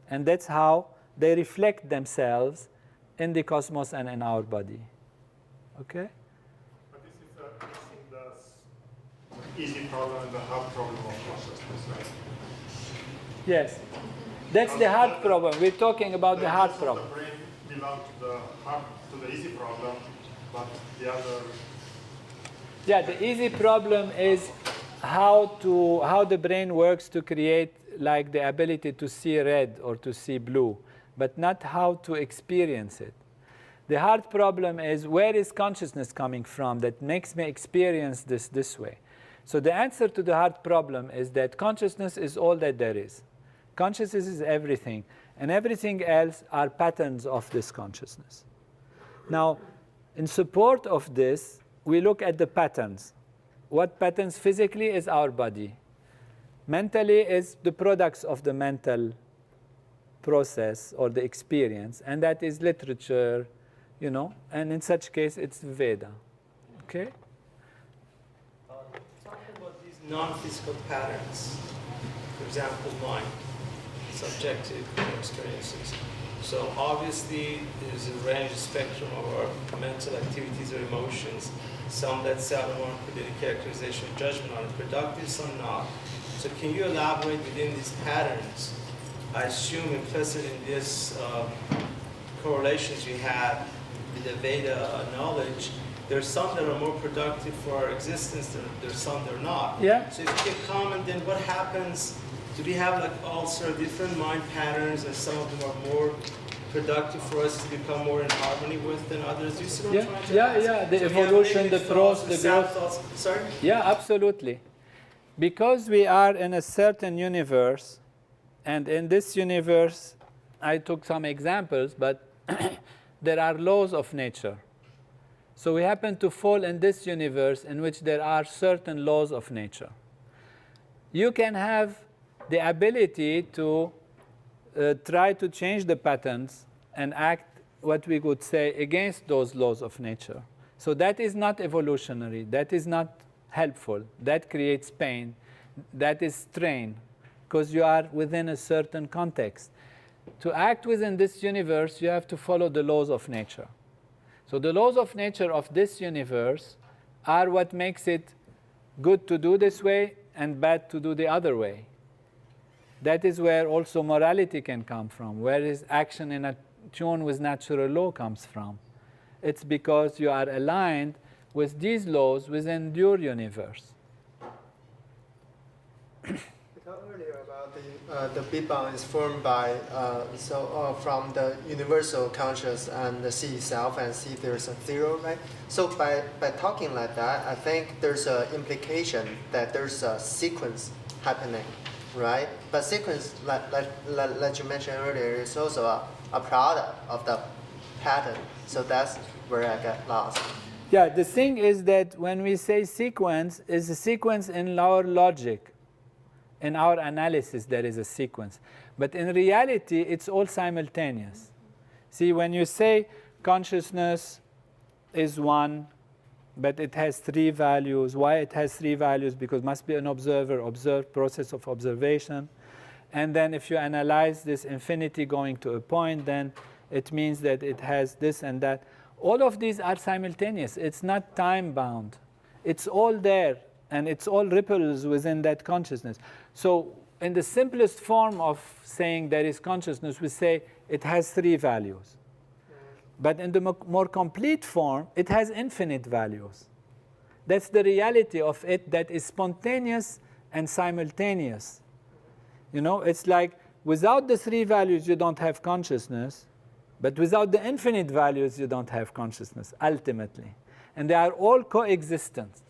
And that's how they reflect themselves in the cosmos and in our body. Okay? But this is the easy problem and the hard problem of consciousness, right? Yes. That's the hard problem. We're talking about the hard problem. The brain belongs to the easy problem, but the other. Yeah, the easy problem is how the brain works to create like the ability to see red or to see blue, but not how to experience it. The hard problem is where is consciousness coming from that makes me experience this way. So the answer to the hard problem is that consciousness is all that there is. Consciousness is everything, and everything else are patterns of this consciousness. Now, in support of this, we look at the patterns. What patterns physically is our body? Mentally is the products of the mental process or the experience, and that is literature, and in such case, it's Veda. Okay? Talking about these non-physical patterns, for example, mind. Subjective experiences. So obviously there's a range of spectrum of our mental activities or emotions, some that say I don't want to put any characterization or judgment on it, productive, some not. So can you elaborate within these patterns? I assume implicit in this correlations you had with the Veda knowledge, there's some that are more productive for our existence, there's some that are not. Yeah. So if you can comment, then what happens? Do we have like all sort of different mind patterns, and some of them are more productive for us to become more in harmony with than others? Do you see what I'm trying to ask? Yeah. The So we have evolution, the negative growth, thoughts, the growth. thoughts. Sorry? Yeah, absolutely. Because we are in a certain universe, and in this universe, I took some examples, but there are laws of nature. So we happen to fall in this universe in which there are certain laws of nature. You can have the ability to try to change the patterns and act, what we would say, against those laws of nature. So that is not evolutionary. That is not helpful. That creates pain. That is strain, because you are within a certain context. To act within this universe, you have to follow the laws of nature. So the laws of nature of this universe are what makes it good to do this way and bad to do the other way. That is where also morality can come from, where is action in tune with natural law comes from. It's because you are aligned with these laws within your universe. We talked earlier about the Big Bang is formed by from the universal conscious and the see itself and see there's a zero, right? So by talking like that, I think there's an implication that there's a sequence happening, right? But sequence, like you mentioned earlier, is also a product of the pattern. So that's where I get lost. Yeah, the thing is that when we say sequence, is a sequence in our logic. In our analysis, there is a sequence. But in reality, it's all simultaneous. See, when you say consciousness is one, but it has three values. Why it has three values? Because it must be an observer, process of observation. And then if you analyze this infinity going to a point, then it means that it has this and that. All of these are simultaneous. It's not time-bound. It's all there, and it's all ripples within that consciousness. So in the simplest form of saying there is consciousness, we say it has three values. But in the more complete form, it has infinite values. That's the reality of it, that is spontaneous and simultaneous. You know, it's like without the three values, you don't have consciousness. But without the infinite values, you don't have consciousness, ultimately. And they are all coexistent.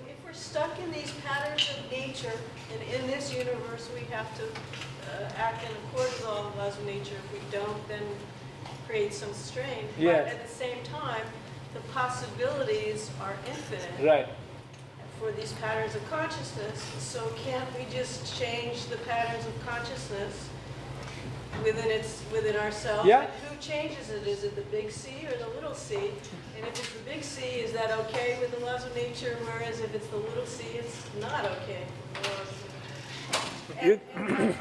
If we're stuck in these patterns of nature, and in this universe we have to act in accordance with all the laws of nature. If we don't, then create some strain. Yes. But at the same time, the possibilities are infinite. Right. For these patterns of consciousness. So can't we just change the patterns of consciousness within ourselves? Yeah. And who changes it? Is it the big C or the little c? And if it's the big C, is that okay with the laws of nature? Whereas if it's the little c, it's not okay with the laws of nature. And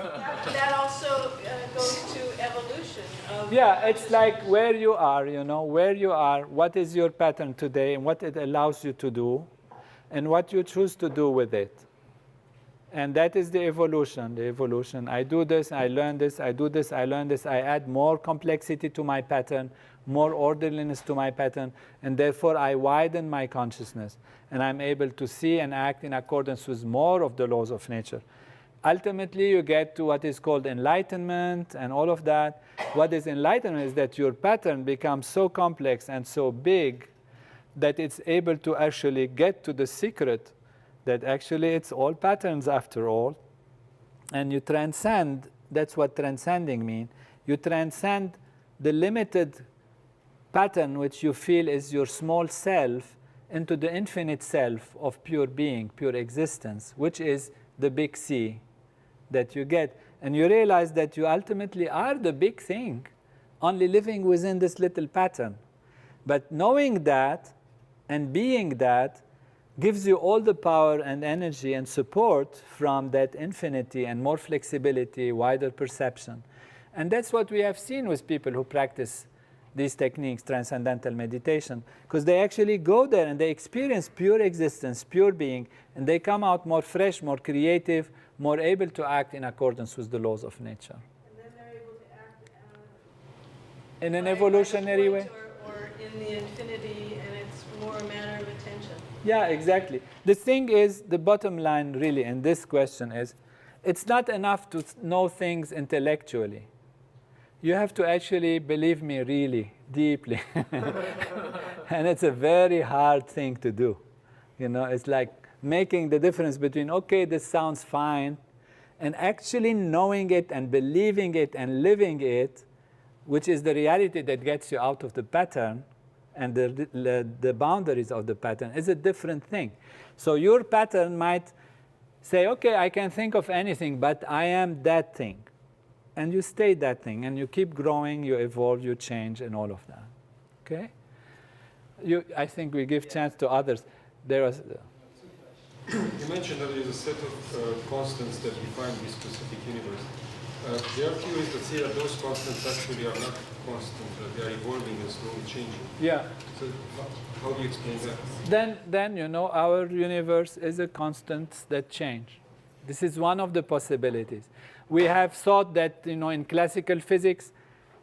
that also goes to evolution. Yeah, it's like where you are, you know, where you are, what is your pattern today, and what it allows you to do, and what you choose to do with it. And that is the evolution. The evolution. I do this, I learn this, I do this, I learn this. I add more complexity to my pattern, more orderliness to my pattern, and therefore I widen my consciousness. And I'm able to see and act in accordance with more of the laws of nature. Ultimately, you get to what is called enlightenment and all of that. What is enlightenment is that your pattern becomes so complex and so big that it's able to actually get to the secret that actually it's all patterns after all. And you transcend, that's what transcending means. You transcend the limited pattern which you feel is your small self into the infinite self of pure being, pure existence, which is the big C that you get. And you realize that you ultimately are the big thing, only living within this little pattern. But knowing that and being that gives you all the power and energy and support from that infinity and more flexibility, wider perception. And that's what we have seen with people who practice these techniques, transcendental meditation, because they actually go there and they experience pure existence, pure being, and they come out more fresh, more creative, more able to act in accordance with the laws of nature. And then they're able to act in an evolutionary way. Or in the infinity, and it's more a matter of attention. Yeah, exactly. The thing is, the bottom line really in this question is, it's not enough to know things intellectually. You have to actually believe me really deeply. And it's a very hard thing to do. You know, it's like making the difference between, okay, this sounds fine, and actually knowing it and believing it and living it, which is the reality that gets you out of the pattern and the boundaries of the pattern, is a different thing. So your pattern might say, okay, I can think of anything, but I am that thing. And you stay that thing, and you keep growing, you evolve, you change, and all of that. Okay? I think we give chance to others. There was. You mentioned that there is a set of constants that define this specific universe. There are theories that say that those constants actually are not constant, that they are evolving and slowly changing. Yeah. So how do you explain that? Then you know, our universe is a constant that change. This is one of the possibilities. We have thought that, you know, in classical physics,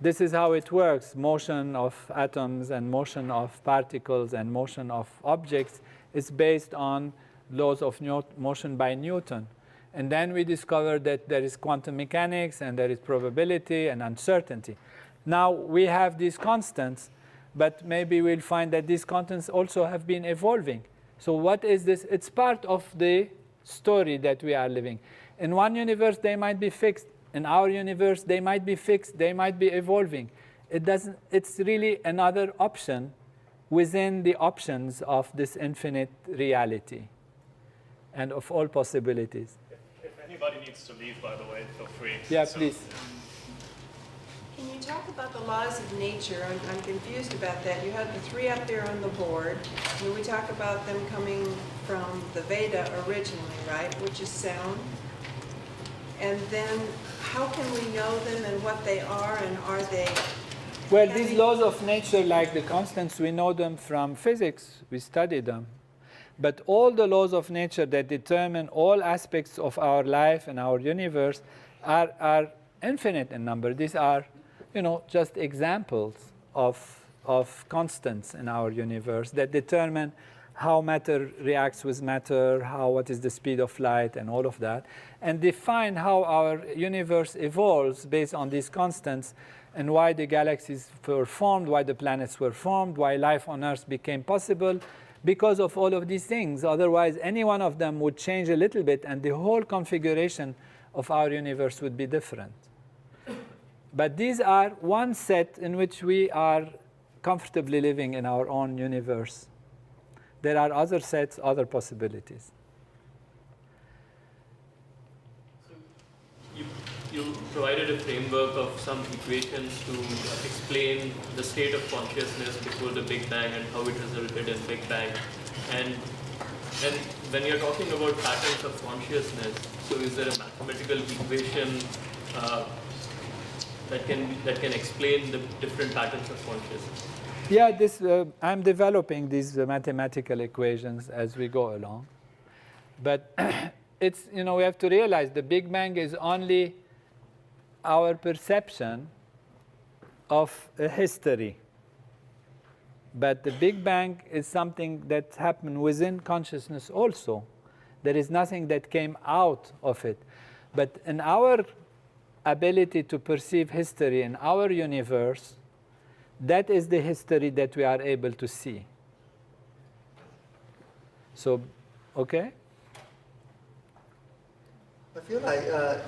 this is how it works. Motion of atoms and motion of particles and motion of objects is based on laws of motion by Newton. And then we discovered that there is quantum mechanics and there is probability and uncertainty. Now we have these constants, but maybe we'll find that these constants also have been evolving. So what is this? It's part of the story that we are living. In one universe, they might be fixed. In our universe, they might be fixed. They might be evolving. It's really another option within the options of this infinite reality and of all possibilities. If anybody needs to leave, by the way, feel free. Yeah, please. Can you talk about the laws of nature? I'm confused about that. You had the three up there on the board. When we talk about them coming from the Veda originally, right, which is sound. And then how can we know them and what they are, and are they? Well, these laws of nature, like the constants, we know them from physics. We study them. But all the laws of nature that determine all aspects of our life and our universe are infinite in number. These are, you know, just examples of constants in our universe that determine how matter reacts with matter, what is the speed of light, and all of that, and define how our universe evolves based on these constants, and why the galaxies were formed, why the planets were formed, why life on Earth became possible, because of all of these things. Otherwise, any one of them would change a little bit, and the whole configuration of our universe would be different. But these are one set in which we are comfortably living in our own universe. There are other sets, other possibilities. So you provided a framework of some equations to explain the state of consciousness before the Big Bang and how it resulted in Big Bang. And when you're talking about patterns of consciousness, so is there a mathematical equation that can explain the different patterns of consciousness? Yeah, I'm developing these mathematical equations as we go along. But it's, you know, we have to realize the Big Bang is only our perception of a history. But the Big Bang is something that happened within consciousness also. There is nothing that came out of it. But in our ability to perceive history in our universe, that is the history that we are able to see. So, okay? I feel like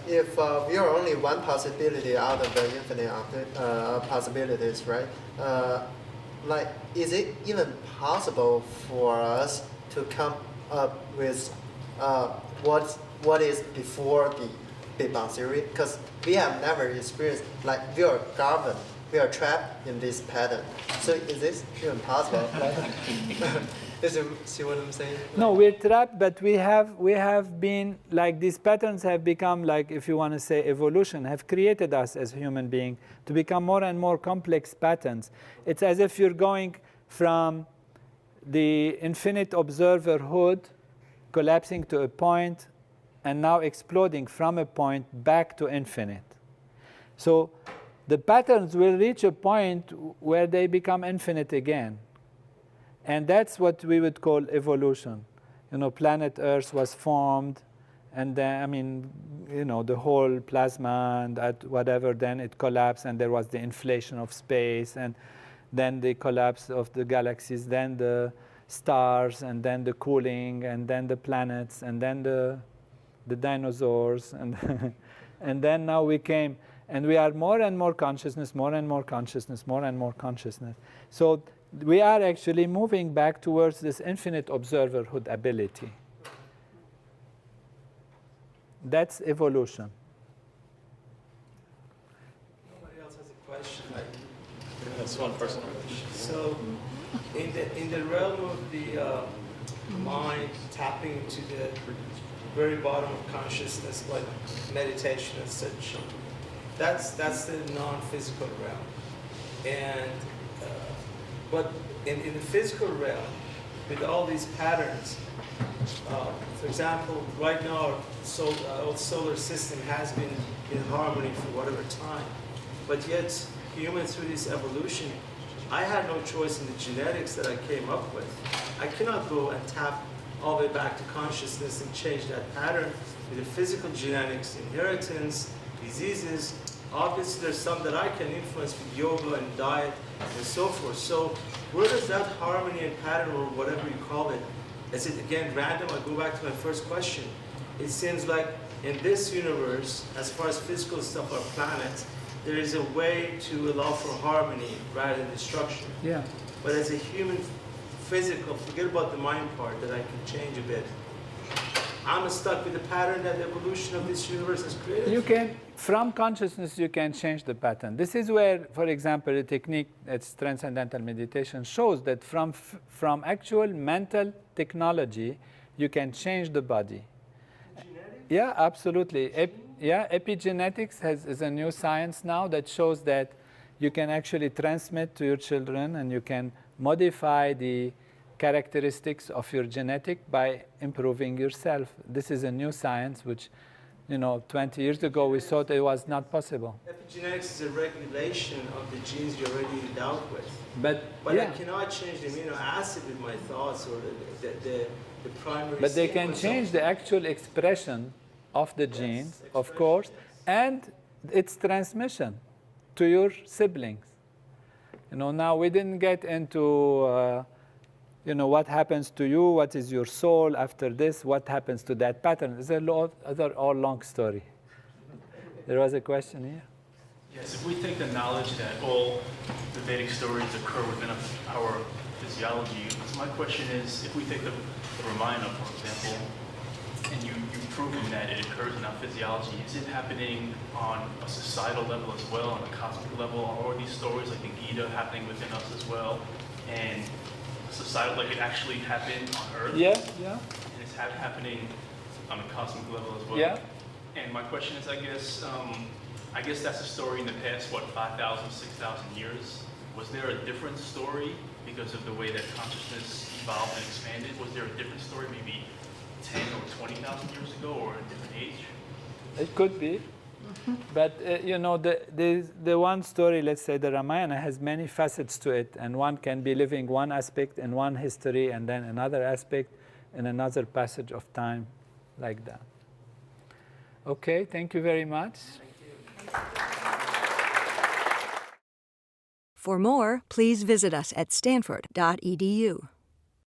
if we are only one possibility out of the infinite possibilities, right? Like, is it even possible for us to come up with what is before the Big Bang theory? Because we have never experienced, like, we are governed. We are trapped in this pattern. So is this even possible? See what I'm saying? No, we're trapped, but we have been, like, these patterns have become, like, if you want to say evolution, have created us as human beings to become more and more complex patterns. It's as if you're going from the infinite observer hood, collapsing to a point, and now exploding from a point back to infinite. So the patterns will reach a point where they become infinite again. And that's what we would call evolution. You know, planet Earth was formed, and then, I mean, you know, the whole plasma and whatever, then it collapsed, and there was the inflation of space, and then the collapse of the galaxies, then the stars, and then the cooling, and then the planets, and then the dinosaurs, and and then now we came. And we are more and more consciousness, more and more consciousness, more and more consciousness. So we are actually moving back towards this infinite observerhood ability. That's evolution. Nobody else has a question. That's one person. So, in the realm of the mind tapping into the very bottom of consciousness, like meditation and such, that's the non-physical realm. And but in the physical realm, with all these patterns, for example, right now our solar system has been in harmony for whatever time, but yet humans through this evolution, I had no choice in the genetics that I came up with. I cannot go and tap all the way back to consciousness and change that pattern with the physical genetics, inheritance, diseases. Obviously, there's some that I can influence with yoga and diet and so forth. So where does that harmony and pattern, or whatever you call it, is it again random? I go back to my first question. It seems like in this universe, as far as physical stuff, our planets, there is a way to allow for harmony rather than destruction. Yeah. But as a human physical, forget about the mind part that I can change a bit. I'm stuck with the pattern that the evolution of this universe has created. You can, from consciousness, you can change the pattern. This is where, for example, the technique that's transcendental meditation shows that from actual mental technology, you can change the body. Yeah, absolutely. Epigenetics is a new science now that shows that you can actually transmit to your children, and you can modify the characteristics of your genetic by improving yourself. This is a new science which, 20 years ago we thought it was not possible. Epigenetics is a regulation of the genes you're already endowed with. But yeah. I cannot change the amino acid with my thoughts or the primary But they can sequence change the actual expression of the genes, of course, and its transmission to your siblings. Now we didn't get into what happens to you, what is your soul after this, what happens to that pattern. It's all long story. There was a question here. Yes, if we take the knowledge that all the Vedic stories occur within our physiology, so my question is, if we take the Ramayana, for example, and you've proven that it occurs in our physiology, is it happening on a societal level as well, on a cosmic level? Are all these stories like the Gita happening within us as well? And societal, like it actually happened on Earth? Yeah. And it's happening on a cosmic level as well? Yeah. And my question is, I guess that's a story in the past, 5,000, 6,000 years. Was there a different story because of the way that consciousness evolved and expanded? Was there a different story maybe 10 or 20,000 years ago, or a different age? It could be. But, the one story, let's say the Ramayana, has many facets to it, and one can be living one aspect in one history and then another aspect in another passage of time, like that. Okay, thank you very much. For more, please visit us at stanford.edu.